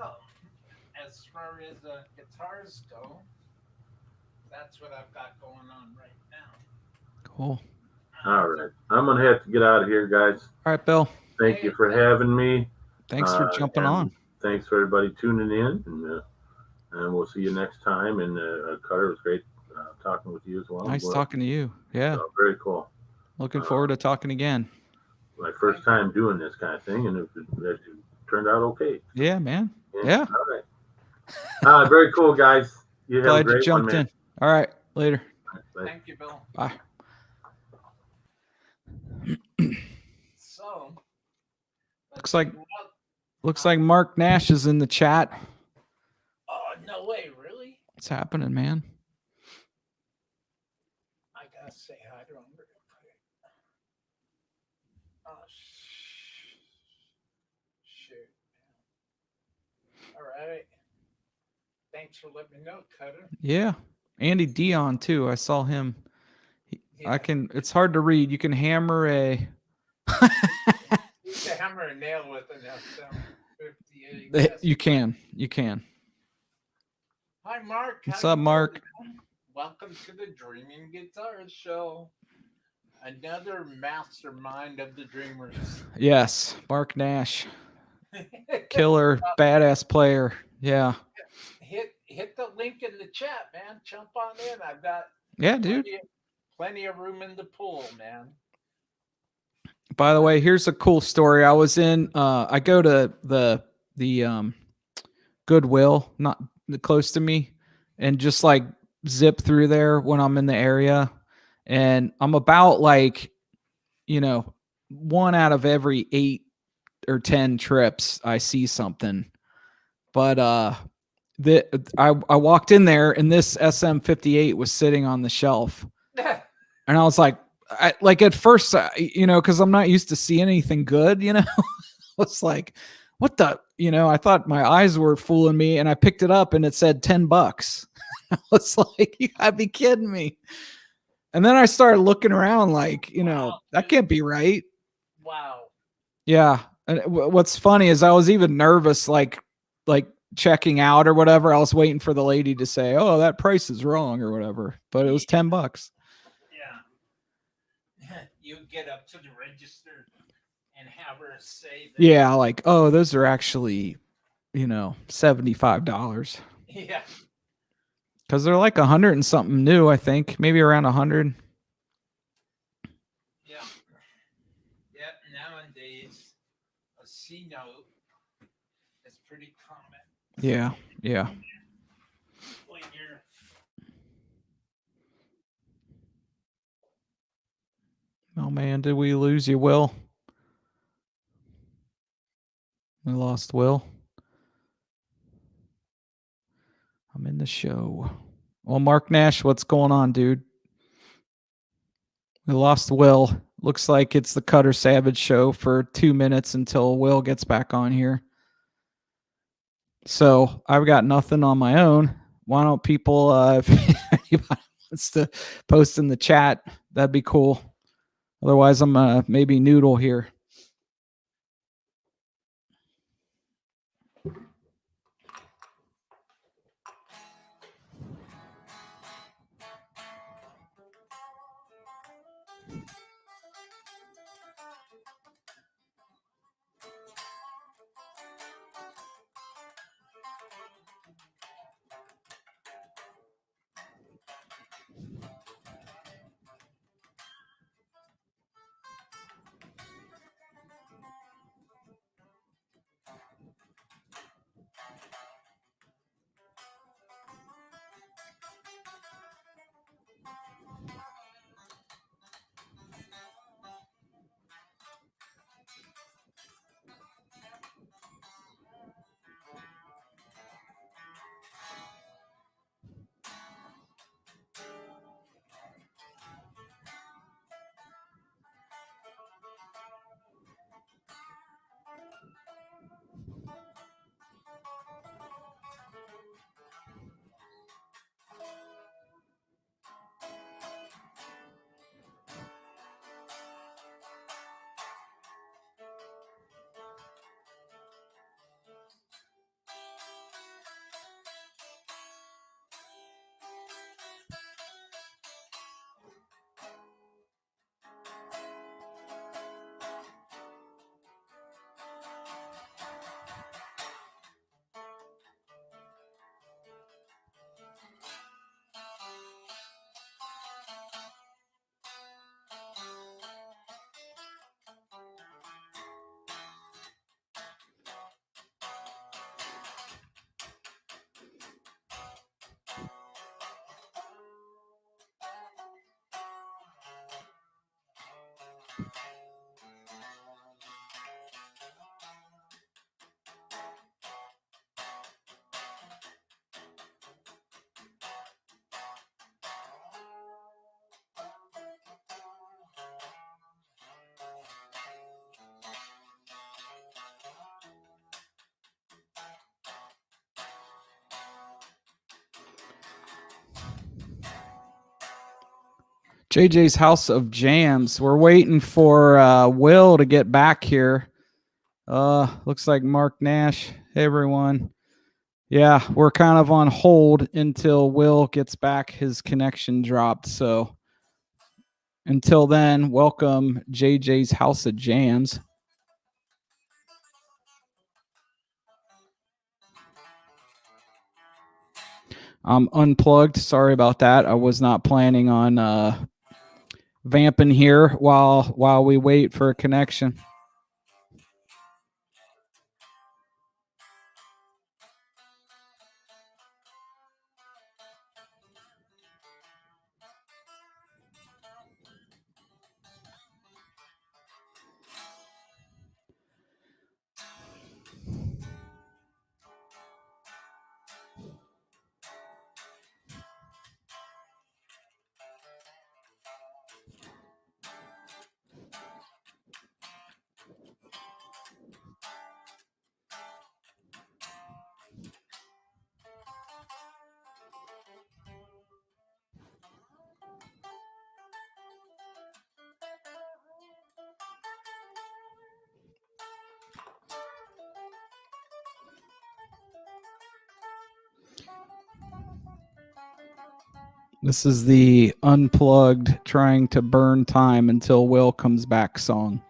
as far as guitars go, that's what I've got going on right now. Cool. All right. I'm going to have to get out of here, guys. All right, Bill. Thank you for having me. Thanks for jumping and on. Thanks for everybody tuning in. And we'll see you next time. And Carter, it was great talking with you as well. Nice talking to you. Yeah. So, very cool. Looking forward to talking again. My first time doing this kind of thing, and it turned out okay. Yeah, man. Yeah. All right. Very cool, guys. You have a Glad you great one, jumped man. in. All right. Later. Bye. Thank you, Bill. Bye. So, Looks like Mark Nash is in the chat. Oh, no way, really? What's happening, man? I gotta say hi to him. Oh, shoot. All right. Thanks for letting me know, Cutter. Yeah. Andy Dion too. I saw him. Yeah. It's hard to read. You can hammer a You can hammer a nail with an SM58. You can. Hi, Mark. What's How up, you Mark? doing? Welcome to the Dreaming Guitarist Show. Another mastermind of the Dreamers. Yes, Mark Nash. Killer, badass player. Yeah. Hit the link in the chat, man. Jump on in. I've got Yeah, dude. plenty of room in the pool, man. By the way, here's a cool story. I was in I go to the Goodwill, not close to me, and just like zip through there when I'm in the area. And I'm about like, 1 out of every 8 or 10 trips I see something. But I walked in there and this SM58 was sitting on the shelf. And I was like at first, because I'm not used to seeing anything good, it's like, what the, I thought my eyes were fooling me, and I picked it up and it said $10. I was like, you gotta be kidding me. And then I started looking around like, Wow, that can't be right. Wow. Yeah. And what's funny is I was even nervous, like checking out or whatever. I was waiting for the lady to say, "Oh, that price is wrong" or whatever. But it was $10. Yeah. You get up to the register and have her say that. Yeah, like, oh, those are actually, $75. Yeah. Because they're like 100 and something new, I think. Maybe around 100. Yeah. Yeah. Nowadays, a C note is pretty common. Yeah, yeah. When you're Oh man, did we lose you, Will? We lost Will. I'm in the show. Well, Mark Nash, what's going on, dude? We lost Will. Looks like it's the Cutter Savage show for 2 minutes until Will gets back on here. So I've got nothing on my own. Why don't people, if anybody wants to post in the chat, that'd be cool. Otherwise, I'm maybe noodle here. JJ's House of Jams. We're waiting for Will to get back here. Looks like Mark Nash. Hey, everyone. Yeah, we're kind of on hold until Will gets back. His connection dropped. So until then, welcome JJ's House of Jams. I'm unplugged. Sorry about that. I was not planning on vamping here while we wait for a connection. This is the unplugged trying to burn time until Will comes back song.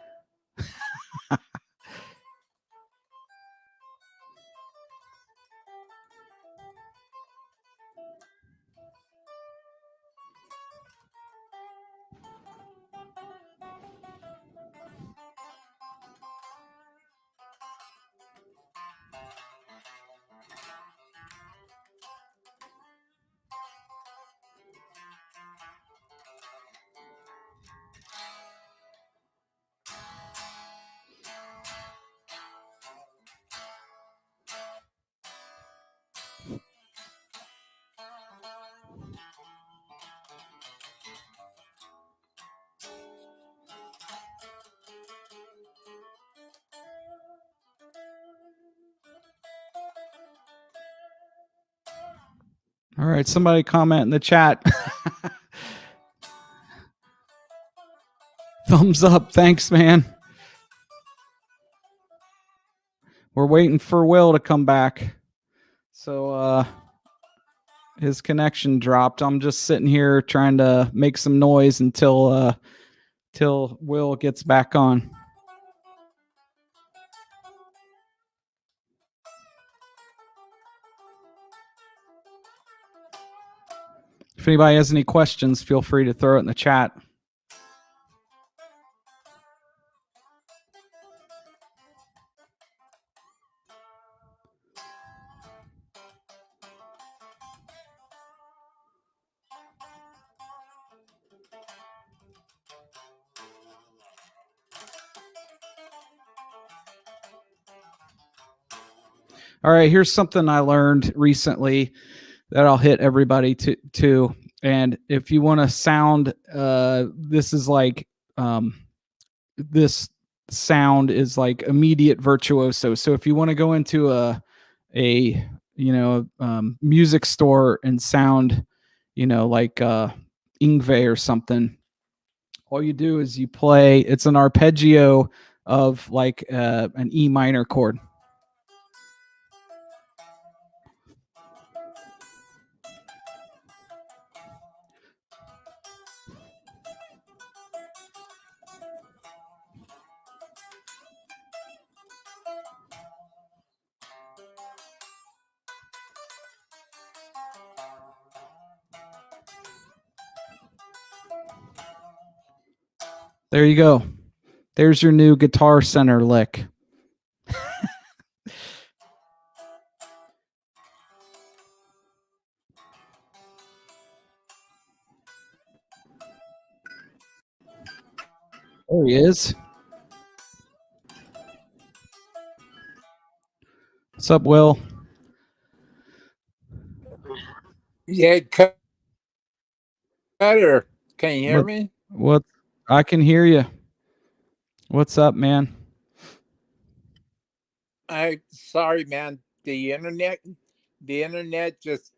All right, somebody comment in the chat. Thumbs up. Thanks, man. We're waiting for Will to come back. So his connection dropped. I'm just sitting here trying to make some noise until till Will gets back on. If anybody has any questions, feel free to throw it in the chat. All right, here's something I learned recently that I'll hit everybody to. And if you want to sound, this is like this sound is like immediate virtuoso. So if you want to go into a music store and sound, like Ingve or something, all you do is you play. It's an arpeggio of like an E minor chord. There you go. There's your new Guitar Center lick. There he is. What's up, Will? Yeah, Cutter, can you hear me? What? I can hear you. What's up, man? Sorry, man. The internet just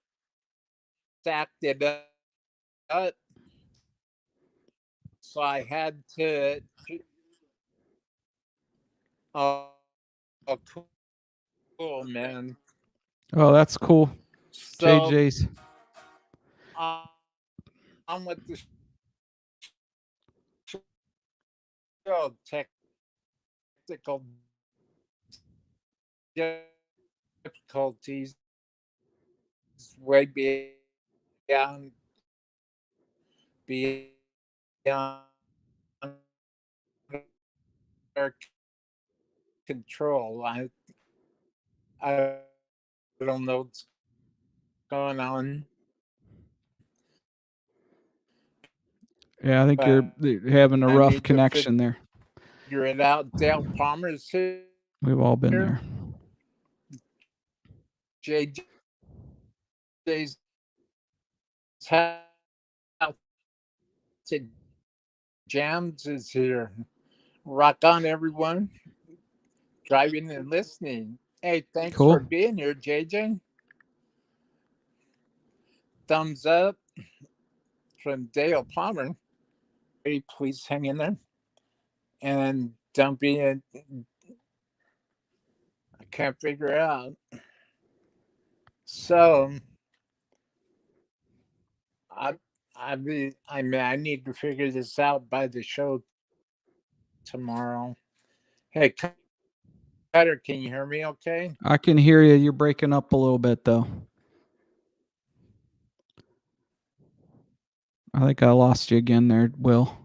sacked it up. So I had to. Oh, cool, man. Oh, that's cool. So JJ's. I'm with the show technical difficulties way beyond our control. I don't know what's going on. Yeah, I think you're having a rough connection there. Figure it out. Dale Palmer's here. We've all been there. JJ's house to Jams is here. Rock on, everyone. Driving and listening. Hey, thanks for being here, JJ. Thumbs up from Dale Palmer. Hey, please hang in there. And don't be I can't figure it out. So I mean, I need to figure this out by the show tomorrow. Hey, Cutter, can you hear me? Okay. I can hear you. You're breaking up a little bit though. I think I lost you again there, Will.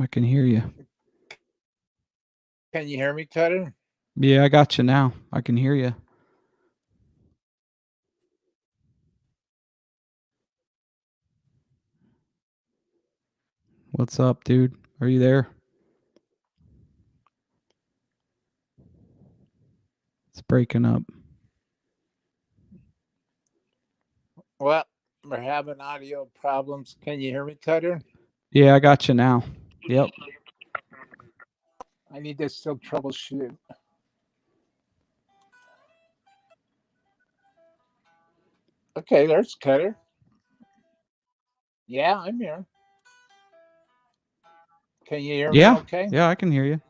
I can hear you. Can you hear me, Cutter? Yeah, I got you now. I can hear you. What's up, dude? Are you there? It's breaking up. Well, we're having audio problems. Can you hear me, Cutter? Yeah, I got you now. Yep. I need to still troubleshoot. Okay, there's Cutter. Yeah, I'm here. Can you hear me Yeah. okay? Yeah, I can hear you.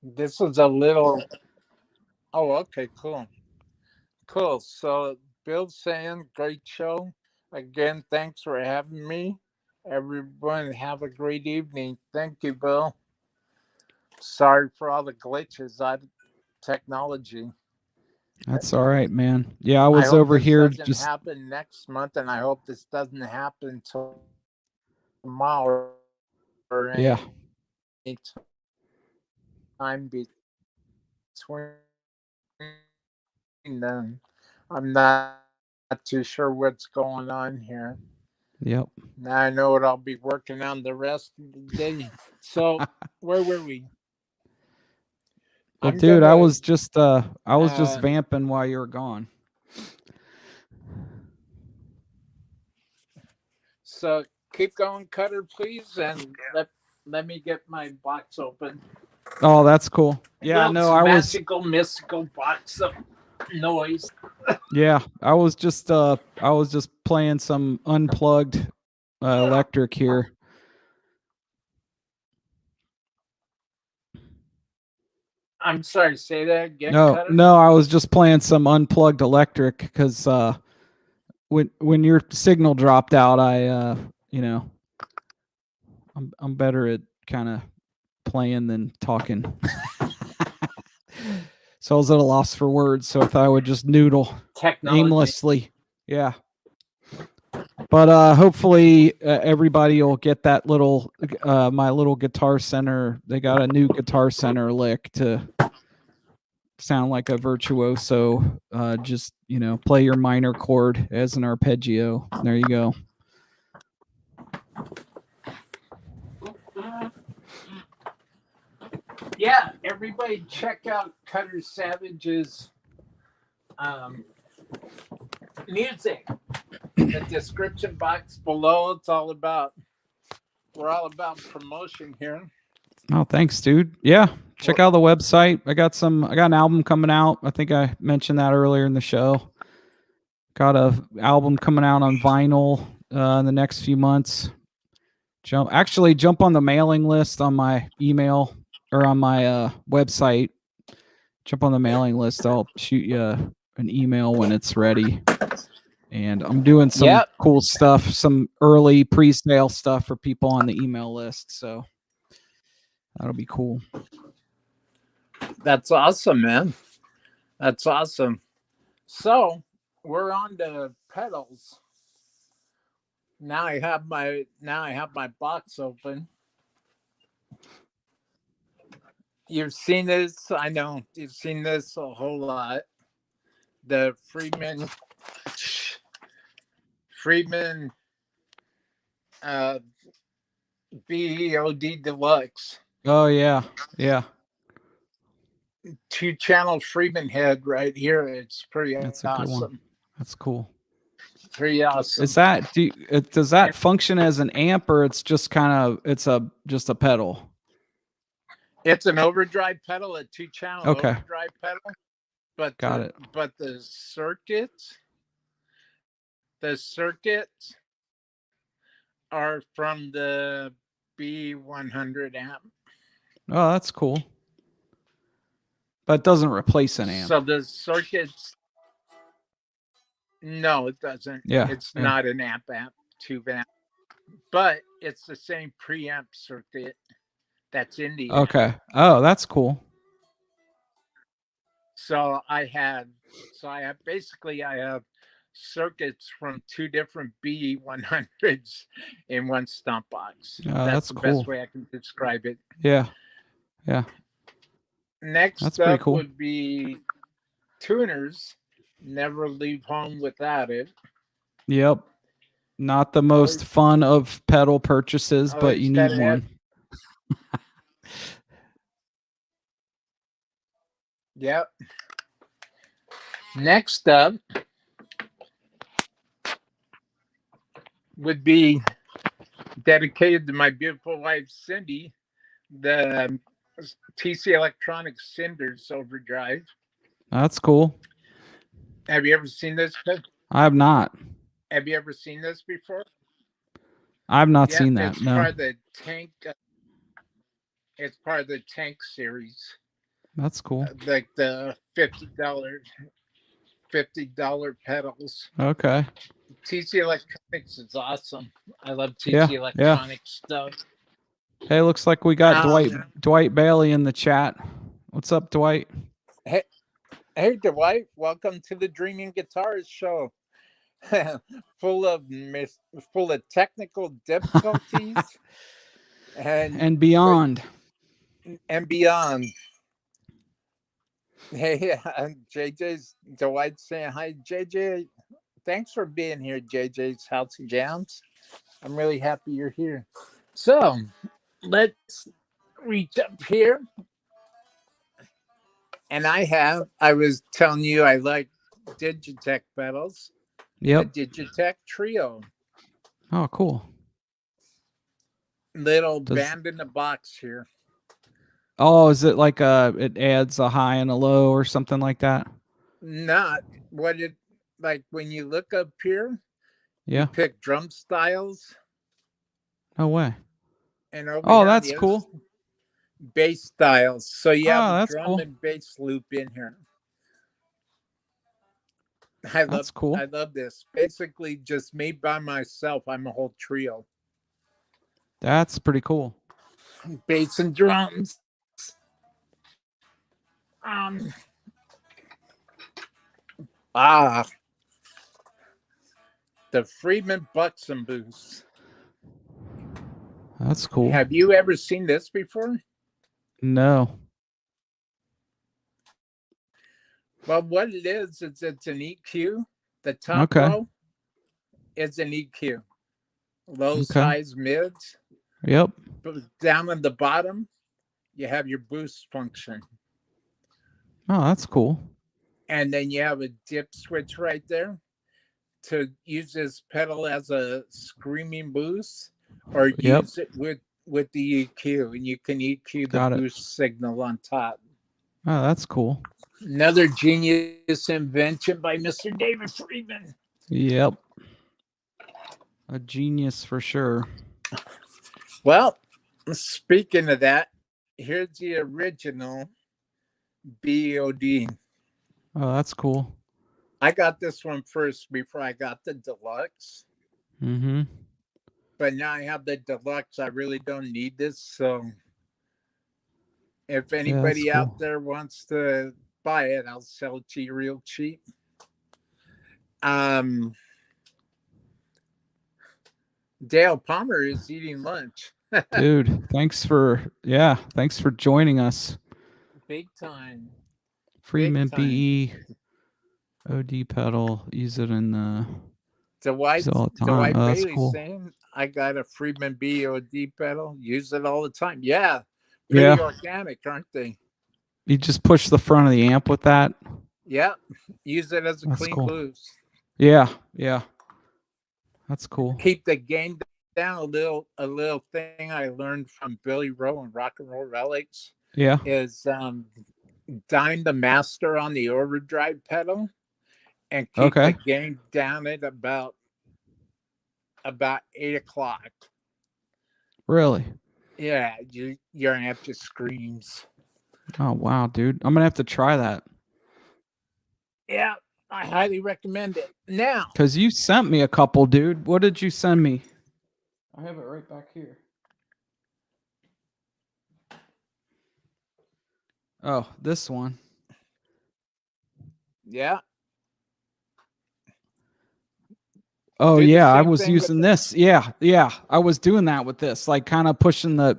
This is a little. Oh, okay, cool. Cool. So, Bill saying, great show. Again, thanks for having me. Everyone, have a great evening. Thank you, Bill. Sorry for all the glitches on technology. That's all right, man. Yeah, I was hope over this here doesn't just happen next month, and I hope this doesn't happen tomorrow or yeah. any time between then. I'm not too sure what's going on here. Yep. Now I know what I'll be working on the rest of the day. So where were we? Well, I'm dude, I gonna was just vamping while you were gone. so keep going, Cutter, please, and let me get my box open. Oh, that's cool. Yeah, no, I was mystical box of noise. yeah, I was just playing some unplugged electric here. I'm sorry, say that again, No, Cutter. no, I was just playing some unplugged electric because when your signal dropped out, I you know, I'm better at kind of playing than talking. So I was at a loss for words, so I thought I would just noodle Technology. aimlessly. Yeah. But hopefully everybody will get that little my little Guitar Center. They got a new Guitar Center lick to sound like a virtuoso. Just play your minor chord as an arpeggio. There you go. Yeah, everybody check out Cutter Savage's music. The description box below. It's all about. We're all about promotion here. Oh, thanks, dude. Yeah, check out the website. I got an album coming out. I think I mentioned that earlier in the show. Got a album coming out on vinyl in the next few months. Jump on the mailing list on my email or on my website. Jump on the mailing list. I'll shoot you an email when it's ready. And I'm doing some cool stuff, some early pre-sale stuff for people on the email list. So that'll be cool. That's awesome, man. That's awesome. So we're on to pedals. Now I have my box open. You've seen this, I know. You've seen this a whole lot. The Friedman BEOD Deluxe. Oh yeah. 2-channel Friedman head right here. It's pretty That's a awesome. good one. That's cool. Pretty awesome. Is that does that function as an amp, or it's just just a pedal? It's an overdrive pedal, a 2-channel overdrive pedal. But it. But the circuits are from the B100 amp. Oh, that's cool. But it doesn't replace an amp. So the circuits, no, it doesn't. Yeah. It's yeah. not an tube amp, but it's the same preamp circuit that's in the amp. Okay. Oh, that's cool. So I have circuits from two different B100s in one stomp box. That's the cool. best way I can describe it. Yeah. Yeah. Next That's pretty up cool. would be tuners. Never leave home without it. Yep. Not the most fun of pedal purchases, but you need one. Yep. Next up would be dedicated to my beautiful wife, Cindy, the TC Electronics Cinders Overdrive. That's cool. Have you ever seen this? I have not. Have you ever seen this before? I've not seen that. It's No. part of the tank. It's part of the tank series. That's cool. Like the $50 pedals. Okay. TC Electronics is awesome. I love TC Electronics stuff. Hey, looks like we got Dwight Bailey in the chat. What's up, Dwight? Hey, Dwight. Welcome to the Dreaming Guitarist show. full of technical difficulties and beyond. And beyond. Hey, JJ's Dwight saying hi. JJ, thanks for being here, JJ's House of Jams. I'm really happy you're here. So let's reach up here. And I was telling you I like Digitech pedals. Yep. The Digitech Trio. Oh, cool. Little band in the box here. Oh, is it like it adds a high and a low or something like that? Not what it like when you look up here. Yeah. You pick drum styles. No way. And over that's cool. Bass styles. So you have a that's drum cool. and bass loop in here. That's cool. I love this. Basically, just me by myself. I'm a whole trio. That's pretty cool. Bass and drums. The Friedman Buxom boost. That's cool. Have you ever seen this before? No. Well, what it is it's an EQ. The top row is an EQ. Lows, highs, mids. Yep. But down at the bottom, you have your boost function. Oh, that's cool. And then you have a dip switch right there to use this pedal as a screaming boost or use it with the EQ. And you can EQ the boost signal on top. Oh, that's cool. Another genius invention by Mr. David Friedman. Yep. A genius for sure. Well, speaking of that, here's the original Blvd. Oh, that's cool. I got this one first before I got the deluxe. Mm-hmm. But now I have the deluxe. I really don't need this. So if anybody out there wants to buy it, I'll sell it to you real cheap. Dale Palmer is eating lunch. Dude, thanks for joining us. Big time. Friedman BE OD pedal. Use it in the Dwight Bailey saying I got a Friedman BE OD pedal. Use it all the time. Yeah. Pretty organic, aren't they? You just push the front of the amp with that. Yeah. Use it as a clean boost. Yeah. That's cool. Keep the gain down a little thing I learned from Billy Rowe and Rock and Roll Relics. Yeah. Is dime the master on the overdrive pedal and keep the gain down at about 8 o'clock. Really? Yeah, your amp just screams. Oh wow, dude. I'm gonna have to try that. Yeah, I highly recommend it. Now, Cause you sent me a couple, dude. What did you send me? I have it right back here. Oh, this one. yeah, Oh do the yeah, I same was thing with using this. Yeah, I was doing that with this, like kind of pushing the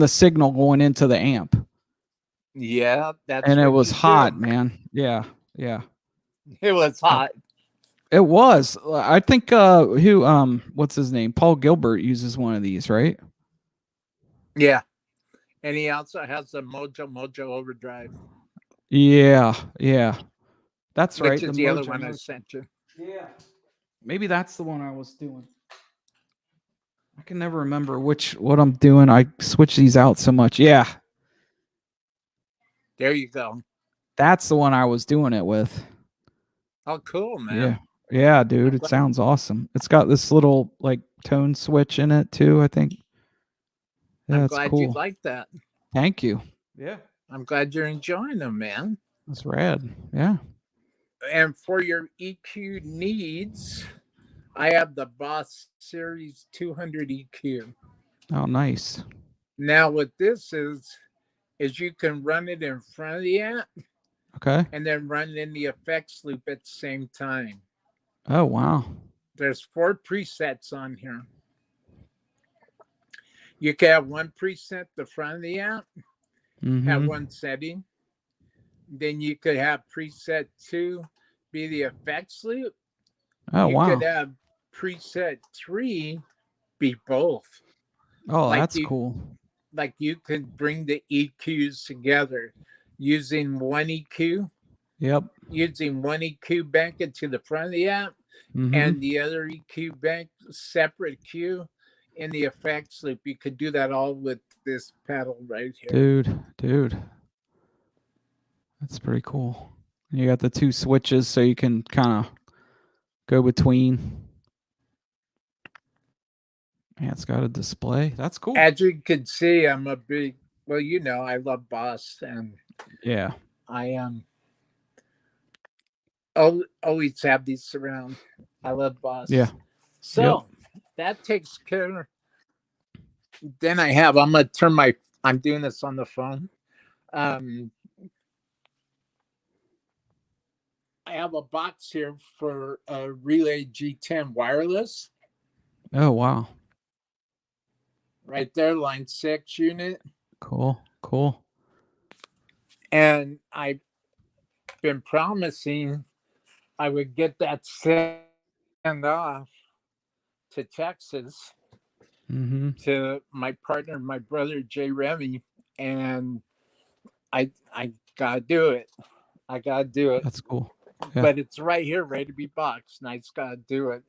signal going into the amp. Yeah, that's And it what was you hot, do. man. Yeah, yeah. It was hot. It was. I think what's his name? Paul Gilbert uses one of these, right? Yeah, and he also has the Mojo Overdrive, Yeah, yeah. That's which right. The is the other Mojo. one I sent you. Yeah. Maybe that's the one I was doing. I can never remember what I'm doing. I switch these out so much. Yeah. There you go. That's the one I was doing it with. Oh, cool, Yeah. man. Yeah, dude. I'm It glad, sounds awesome. It's got this little like tone switch in it too, I think. Yeah, I'm it's glad you cool. like that. Thank you. Yeah. I'm glad you're enjoying them, man. That's rad. Yeah. And for your EQ needs, I have the Boss Series 200 EQ. Oh, nice. Now, what this is you can run it in front of the amp Okay. and then run it in the effects loop at the same time. Oh, wow. There's 4 presets on here. You can have one preset the front of the amp, have Mm-hmm. one setting. Then you could have preset 2 be the effects loop. Oh, You could wow. have preset 3 be both. Oh, Like that's cool. like you could bring the EQs together using one EQ, Yep. using one EQ bank into the front of the amp Mm-hmm. and the other EQ bank separate Q in the effects loop. You could do that all with this pedal right here. Dude. That's pretty cool. You got the 2 switches so you can kind of go between. Yeah, it's got a display. That's cool. As you can see, I'm a big, well, I love Boss, and Yeah. I always have these around. I love Boss. Yeah. So that takes care. Then I'm gonna I'm doing this on the phone. I have a box here for a Relay G10 wireless. Oh, wow. Right there, line 6 unit. Cool. And I've been promising I would get that sent off to Texas Mm-hmm. to my partner, my brother Jay Remy, and I gotta do it. I gotta do it. That's cool. Yeah. But it's right here, ready to be boxed, and I just gotta do it.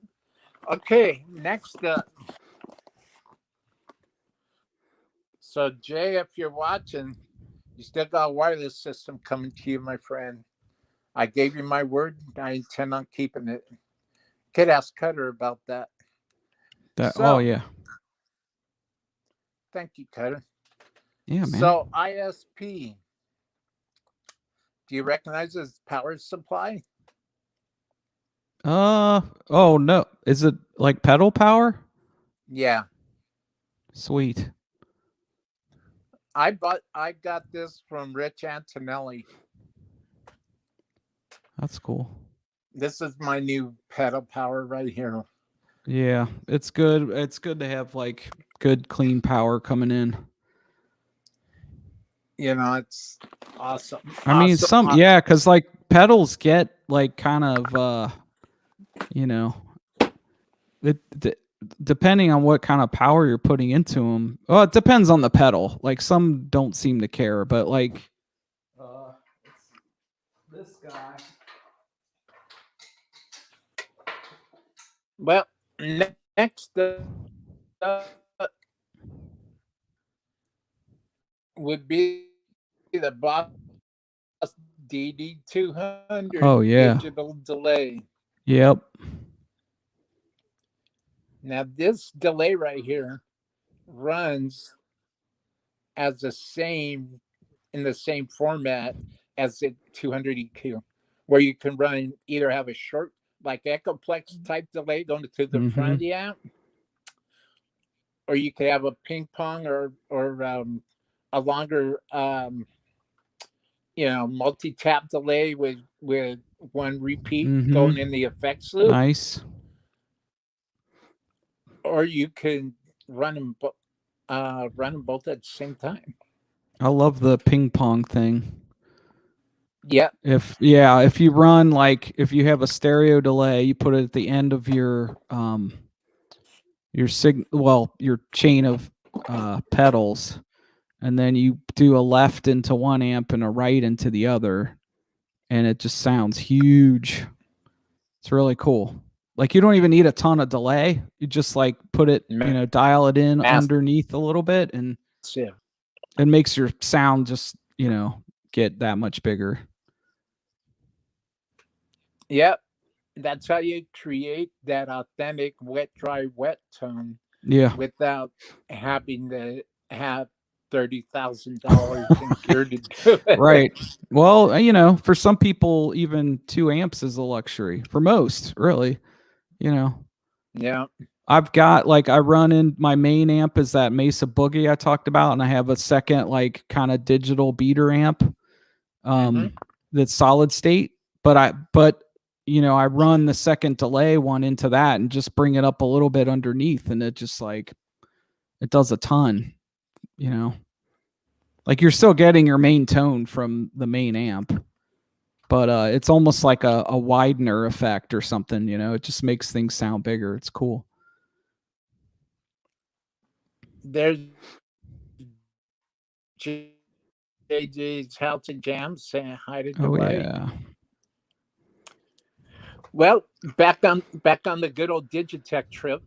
Okay, next up. So Jay, if you're watching, you still got a wireless system coming to you, my friend. I gave you my word. I intend on keeping it. Could ask Cutter about that. Oh, yeah. Thank you, Cutter. Yeah, man. So ISP. Do you recognize this power supply? Oh no. Is it like pedal power? Yeah. Sweet. I got this from Rich Antonelli. That's cool. This is my new pedal power right here. Yeah, it's good. It's good to have like good clean power coming in. It's awesome. I mean, yeah, because like pedals get like kind of depending on what kind of power you're putting into them. Well, it depends on the pedal. Like some don't seem to care, but like this guy. Well, next would be the Boss DD200 Oh, yeah. digital delay. Yep. Now this delay right here runs as the same in the same format as the 200 EQ, where you can run either have a short like Echoplex type delay going to the front of the amp, or you could have a ping pong or a longer multi-tap delay with one repeat going in the effects loop. Nice. Or you can run them both at the same time. I love the ping pong thing. Yeah. If you run, like, if you have a stereo delay, you put it at the end of your your chain of pedals, and then you do a left into one amp and a right into the other, and it just sounds huge. It's really cool. Like, you don't even need a ton of delay. You just like put it, dial it in underneath a little bit, and it makes your sound just, get that much bigger. Yep. That's how you create that authentic wet, dry, wet tone. Yeah. Without having to have $30,000 in gear to do it. Right. Well, for some people, even 2 amps is a luxury. For most, really. Yeah. I've got, like, I run in my main amp is that Mesa Boogie I talked about, and I have a second, like, kind of digital beater amp that's solid state. But I run the second delay one into that and just bring it up a little bit underneath, and it just, like, it does a ton, Like, you're still getting your main tone from the main amp, but it's almost like a widener effect or something, It just makes things sound bigger. It's cool. There's JJ's House and Jam saying hi to Dwight. Yeah. Well, back on the good old Digitech trip.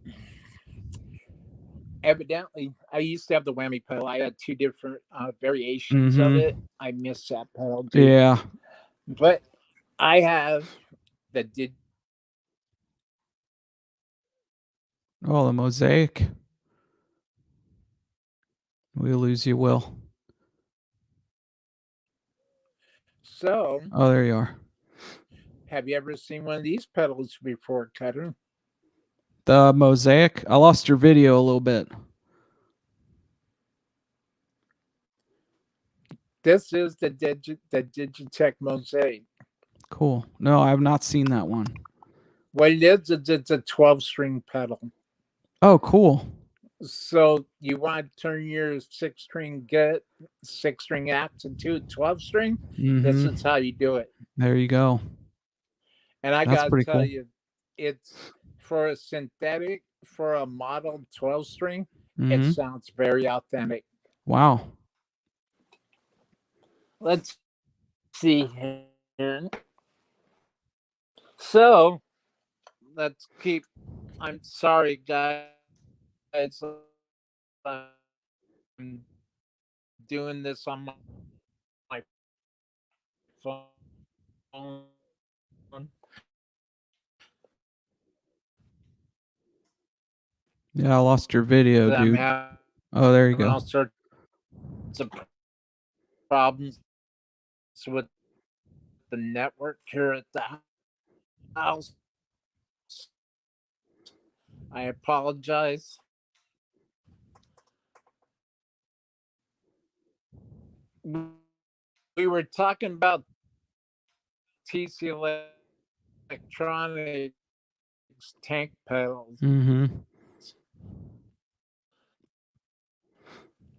Evidently, I used to have the whammy pedal. I had 2 different variations of it. I miss that pedal, dude. Yeah. But I have the the Mosaic. We'll lose you, Will. So. Oh, there you are. Have you ever seen one of these pedals before, Cutter? The Mosaic? I lost your video a little bit. This is the Digitech Mosaic. Cool. No, I have not seen that one. What it is, it's a 12-string pedal. Oh, cool. So you want to turn your 6-string axe into a 12-string? This is how you do it. There you go. And I got to tell you, it's for a synthetic, for a model 12-string, it sounds very authentic. Wow. Let's see here. So, let's keep. I'm sorry, guys. I'm doing this on my phone. Yeah, I lost your video, dude. Oh, there you go. All sorts of problems with the network here at the house. I apologize. We were talking about TC Electronics tank pedals.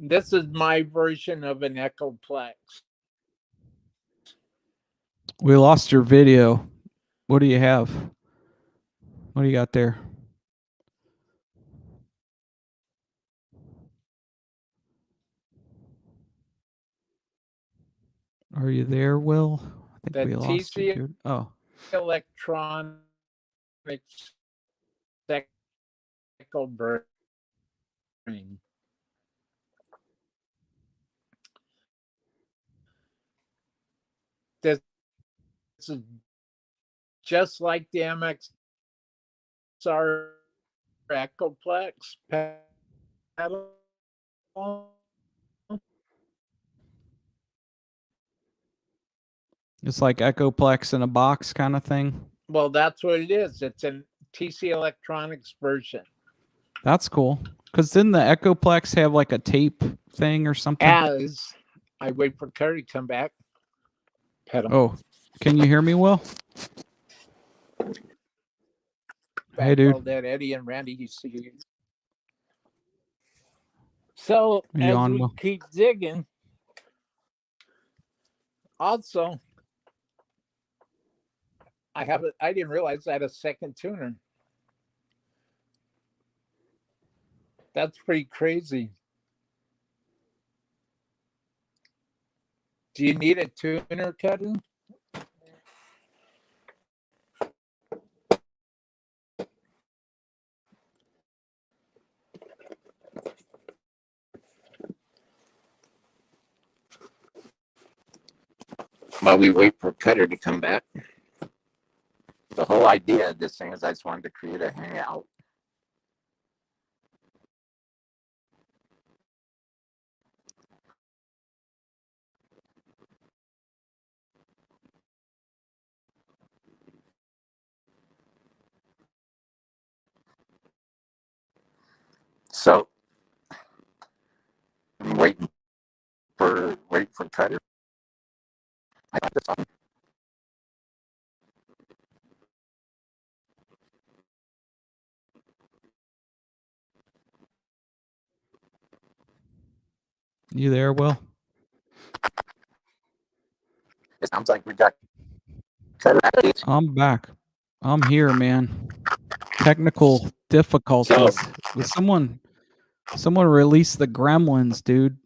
This is my version of an Echoplex. We lost your video. What do you have? What do you got there? Are you there, Will? I think we lost you, dude. Oh. Electronics Echo brain. This is just like the MXR Echoplex pedal. It's like Echoplex in a box kind of thing. Well, that's what it is. It's a TC Electronics version. That's cool. Because didn't the Echoplex have like a tape thing or something? As I wait for Curry to come back. Pedal. Oh, can you hear me, Will? Hey, dude. That Eddie and Randy used to use. So You as on, we Will? keep digging, also I didn't realize I had a second tuner. That's pretty crazy. Do you need a tuner, Kevin? While we wait for Cutter to come back, the whole idea of this thing is I just wanted to create a hangout. So I'm waiting for Cutter. I got this on. You there, Will? It sounds like we got Cutter. I'm back. I'm here, man. Technical difficulties. Will someone release the gremlins, dude?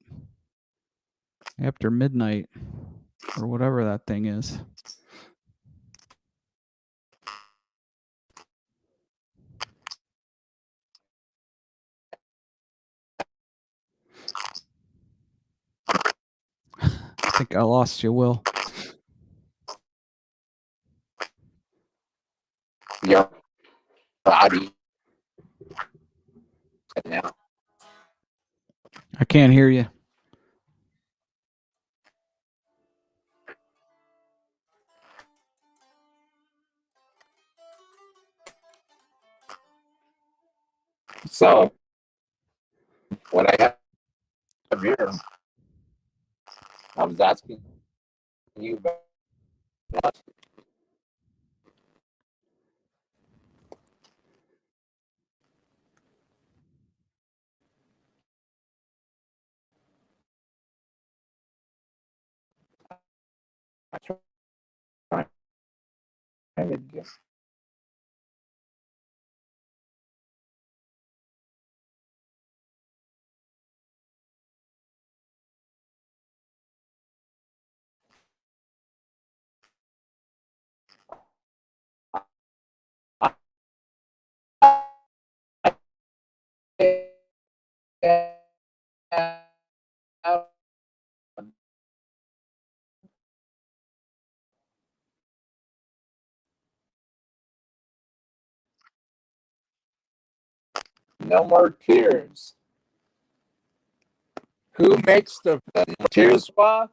After midnight. Or whatever that thing is. I think I lost you, Will. Your body. Now. I can't hear you. So what I have here, I was asking you about. No more tears. Who makes the tear spa?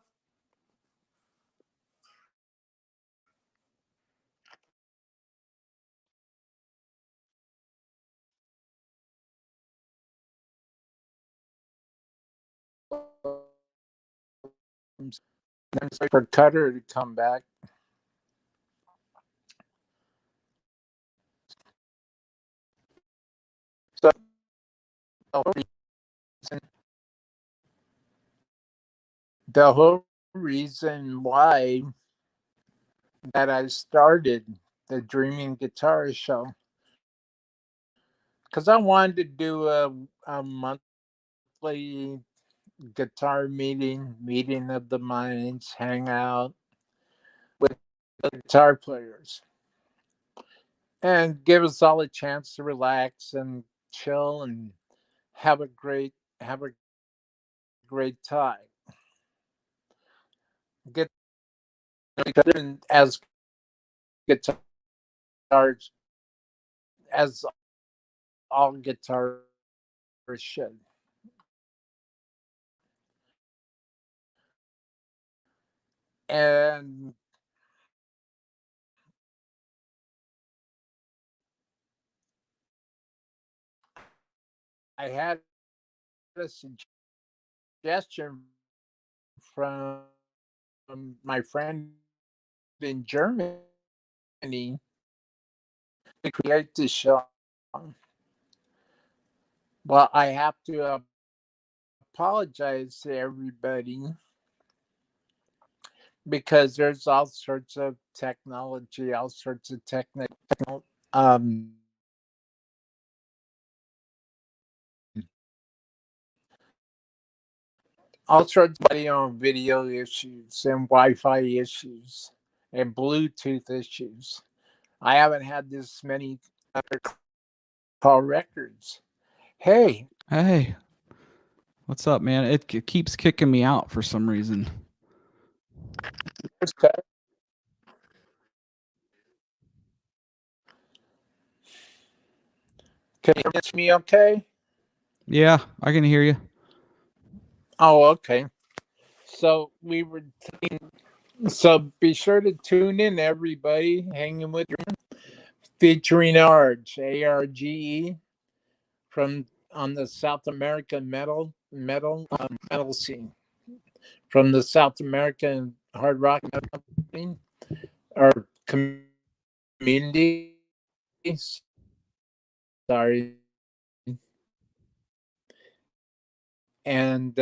For Cutter to come back. So the whole reason why that I started the Dreaming Guitarist show, because I wanted to do a monthly guitar meeting of the minds, hangout with guitar players, and give us all a chance to relax and chill and have a great time. Get as guitars as all guitarists should. And I had a suggestion from my friend in Germany to create the show. Well, I have to apologize to everybody because there's all sorts of technology, all sorts of technical all sorts of audio and video issues and Wi-Fi issues and Bluetooth issues. I haven't had this many other call records. Hey, Hey, what's up, man? It keeps kicking me out for some reason. can you hear me okay? Yeah, I can hear you. Oh, okay. So we were so be sure to tune in, everybody. Hanging with featuring Arge, ARGE, from on the South American metal scene, from the South American hard rock metal scene, or community. Sorry, and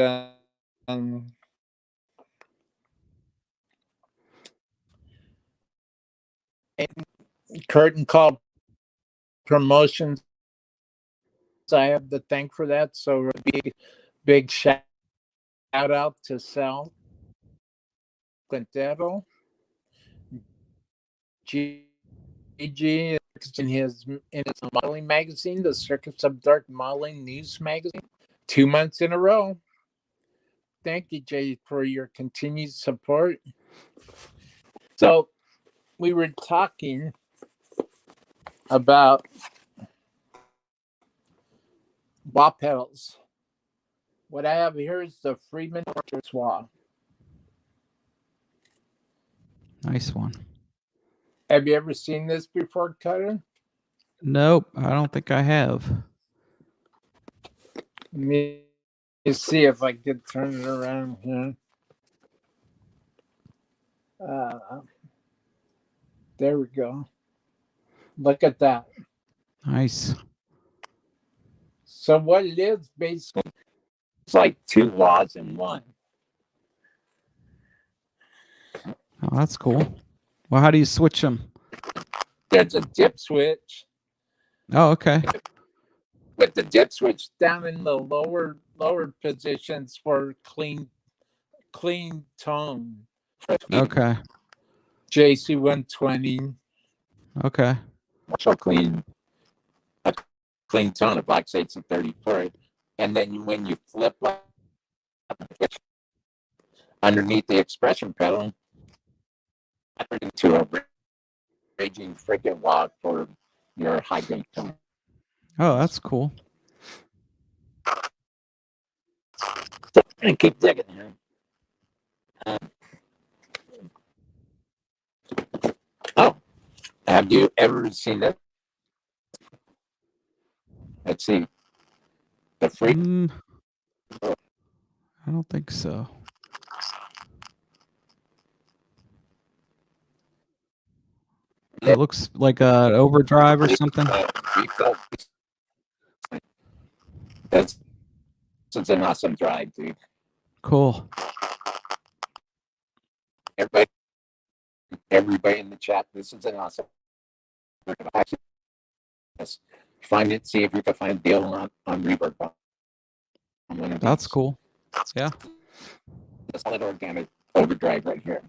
Curtain Call Promotions. I have to thank for that. So big shout out to Sal Quintero, Gigi, in his modeling magazine, the Circus of Dark Modeling News Magazine, 2 months in a row. Thank you, Jay, for your continued support. So we were talking about wah pedals. What I have here is the Friedman wah. Nice one. Have you ever seen this before, Cutter? Nope, I don't think I have. Let me see if I can turn it around here. There we go. Look at that. Nice. So what it is, basically, it's like two laws in one. Oh, that's cool. Well, how do you switch them? There's a dip switch. Oh, okay. With the dip switch down in the lower positions for clean tone. Okay. JC 120. Okay. So a clean tone of oxides and 34. And then when you flip up underneath the expression pedal, into a raging freaking walk for your high gain tone. Oh, that's cool. And keep digging here. Oh, have you ever seen it? Let's see. The free. I don't think so. It looks like an overdrive or something. That's an awesome drive, dude. Cool. Everybody in the chat, this is an awesome. Find it, see if you can find a deal on Reverb. That's cool. Yeah. The solid organic overdrive right here.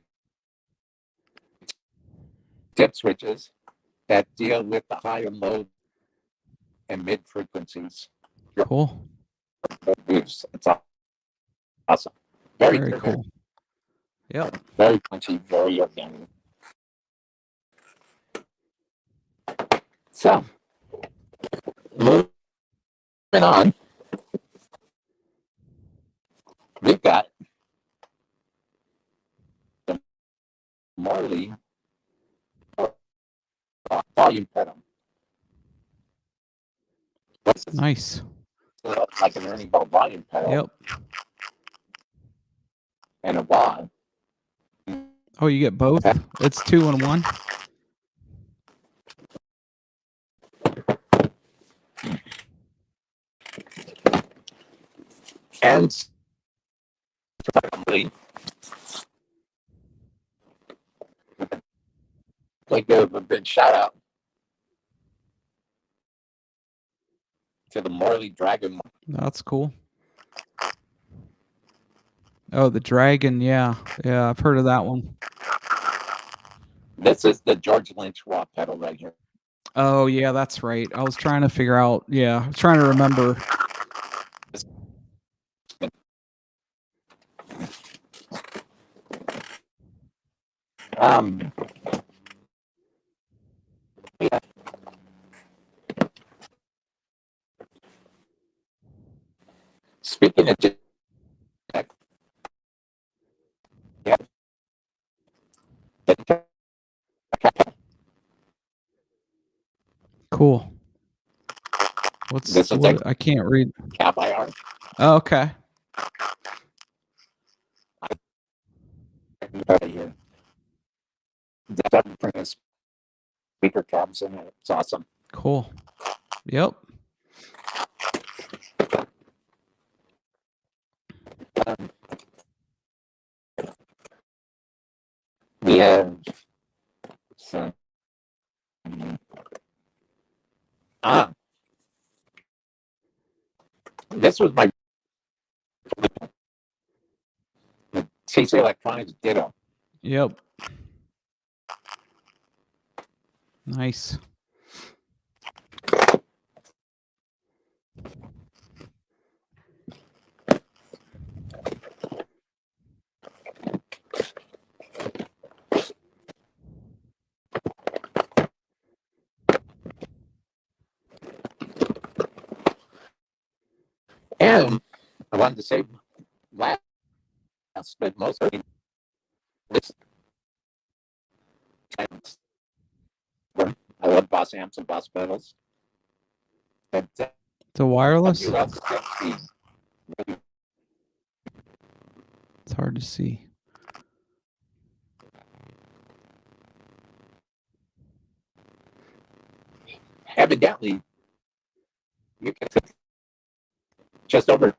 Dip switches that deal with the high and low and mid frequencies. Cool. It's awesome. Very cool. Yep. Very punchy, very organic. So, moving on, we've got the Morley volume pedal. Nice. Like an Ernie Ball volume pedal. Yep. And a wah. Oh, you get both? It's 2 in 1? And like give a big shout out to the Morley Dragon. That's cool. Oh, the Dragon. Yeah. Yeah, I've heard of that one. This is the George Lynch wah pedal right here. Oh, yeah, that's right. I was trying to figure out. Yeah, I was trying to remember. Yeah. Speaking of Jack, yeah. Cool. What's This is what? I can't read. Cap IR. Oh, okay. Here. That speaker cabs in it. It's awesome. Cool. Yep. We have some. This was my TC Electronics Ditto. Yep. Nice. And I wanted to say last, but mostly this. I love Boss amps and Boss pedals. But, The wireless? WL60. It's hard to see. Evidently, you can just over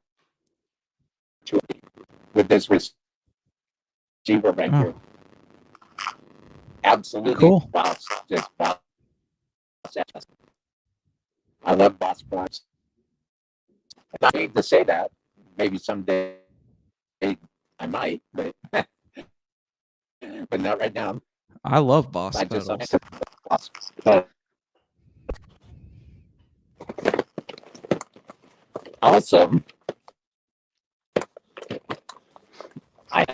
to with this receiver right here. Absolutely Cool. Boss. Just Boss. I love Boss parts. I need to say that. Maybe someday I might, but but not right now. I love Boss I just pedals. Boss. Also, I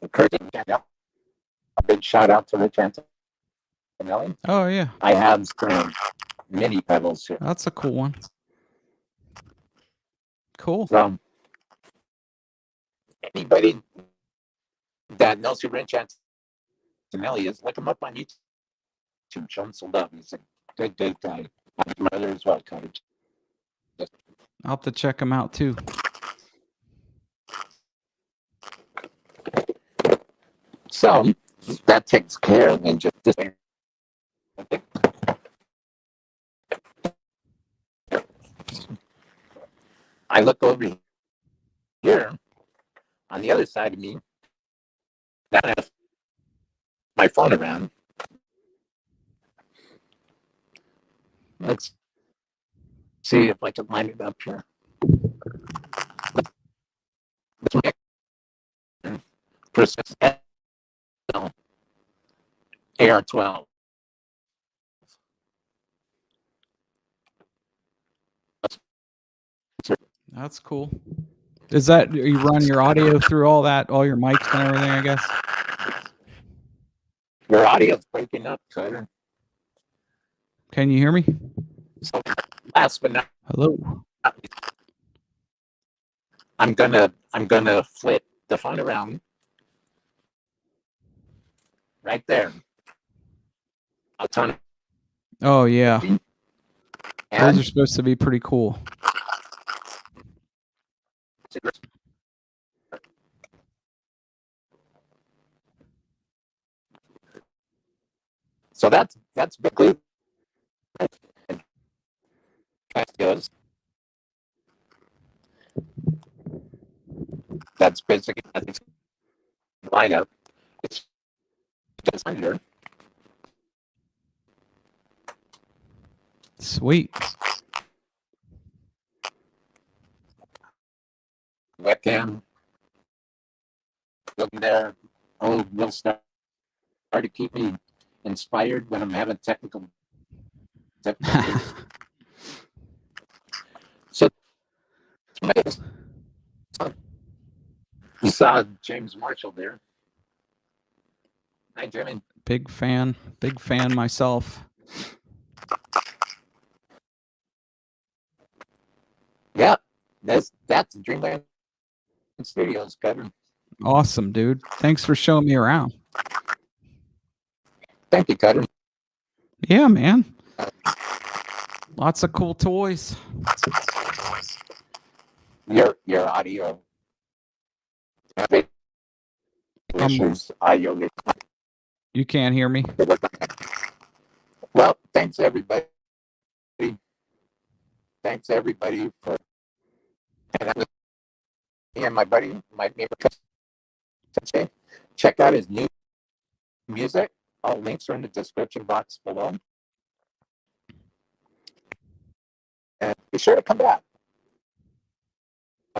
a big shout out to Rich Antonelli. Oh, yeah. I have some mini pedals here. That's a cool one. Cool. So, anybody that knows who Rich Antonelli is, look him up on YouTube. Show him some love. He's a good guy. My mother as well, Cottage. I'll have to check them out too. So that takes care of and just this. I look over here on the other side of me. That I have my phone around. Let's see if I can line it up here. AR12. That's cool. Is that you run your audio through all that, all your mics and everything? I guess. Your audio's breaking up, Cutter. Can you hear me? So last but not Hello. least, I'm gonna flip the phone around right there. A ton. Oh yeah, those And are supposed to be pretty cool. so that's basically goes. That's basically the lineup. It's just under. Sweet. Webcam. Looking there. Oh, will start to keep me inspired when I'm having technical difficulties. So you saw James Marshall there. Hi, Jimmy. Big fan myself. Yeah, that's Dreamland Studios, Kevin. Awesome, dude. Thanks for showing me around. Thank you, Cutter. Yeah, man. Lots of cool toys. Your audio issues. Audio. You can't hear me? Well, thanks everybody. Thanks everybody for and my buddy, my neighbor. Check out his new music. All links are in the description box below. And be sure to come back.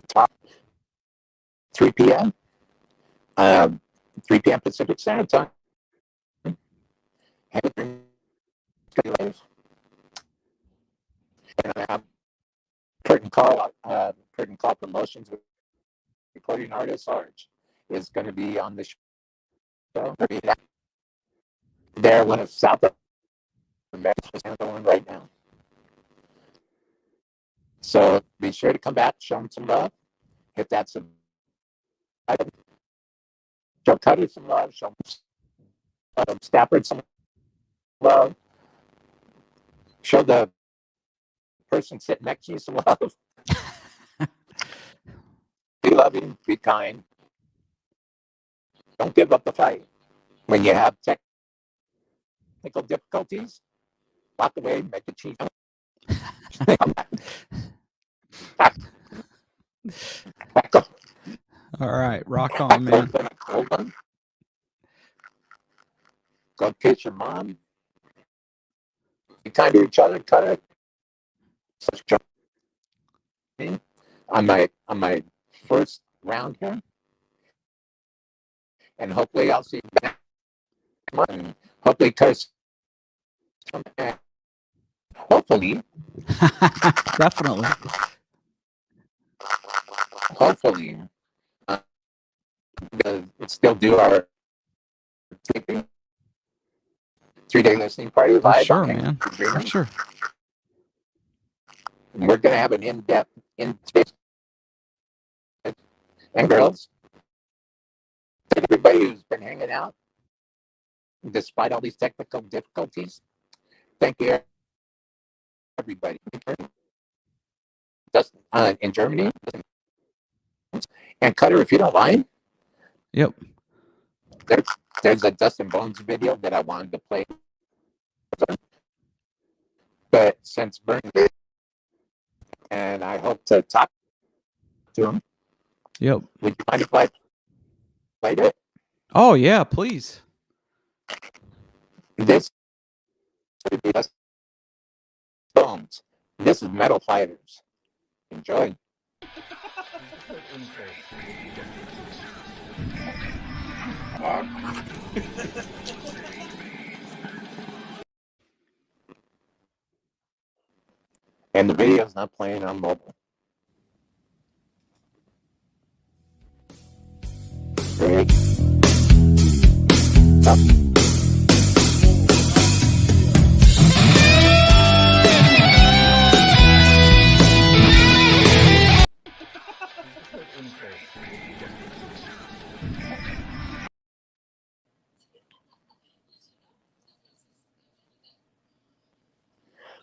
Top 3 p.m. 3 p.m. Pacific Standard Time. And I have Curtain Call Promotions with recording artist Sarge is going to be on the show. They're one of South America's going right now. So be sure to come back, show them some love. Hit that some. Show Cutter some love. Show Stafford some love. Show the person sitting next to you some love. Be loving, be kind. Don't give up the fight. When you have technical difficulties, walk away, make a cheat. All right, rock on, man. Go kiss your mom. Be kind to each other. Cut it. On my first round here, and hopefully I'll see you back. And hopefully, hopefully, Definitely. hopefully, we'll still do our 3-day listening party For live. sure, man. For sure. And we're gonna have an in-depth space. And girls, everybody who's been hanging out, despite all these technical difficulties, thank you, everybody. Just in Germany, and Cutter, if you don't mind, Yep. there's a Dustin Bones video that I wanted to play, but since Bernd, and I hope to talk to him. Yep. Would you mind if I played it? Oh yeah, please. This would be Dustin Bones. This is Metal Fighters. Enjoy. And the video's not playing on mobile. Great. Stop.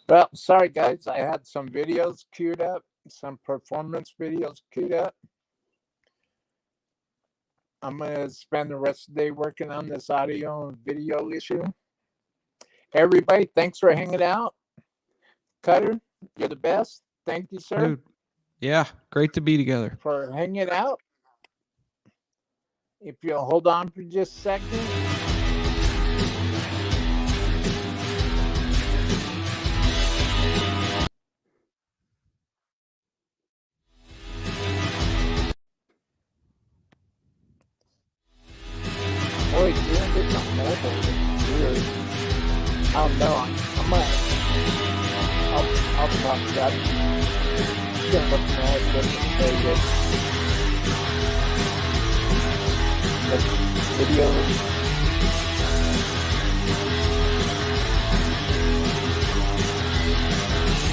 Well, sorry guys, I had some videos queued up, some performance videos queued up. I'm gonna spend the rest of the day working on this audio and video issue. Everybody, thanks for hanging out. Cutter, you're the best. Thank you, sir, Dude, yeah, great to be together. for hanging out. If you'll hold on for just a second. Boy, doing this on mobile is weird. I don't know. I'm gonna. I'll talk about it. I'm gonna look mad with the video.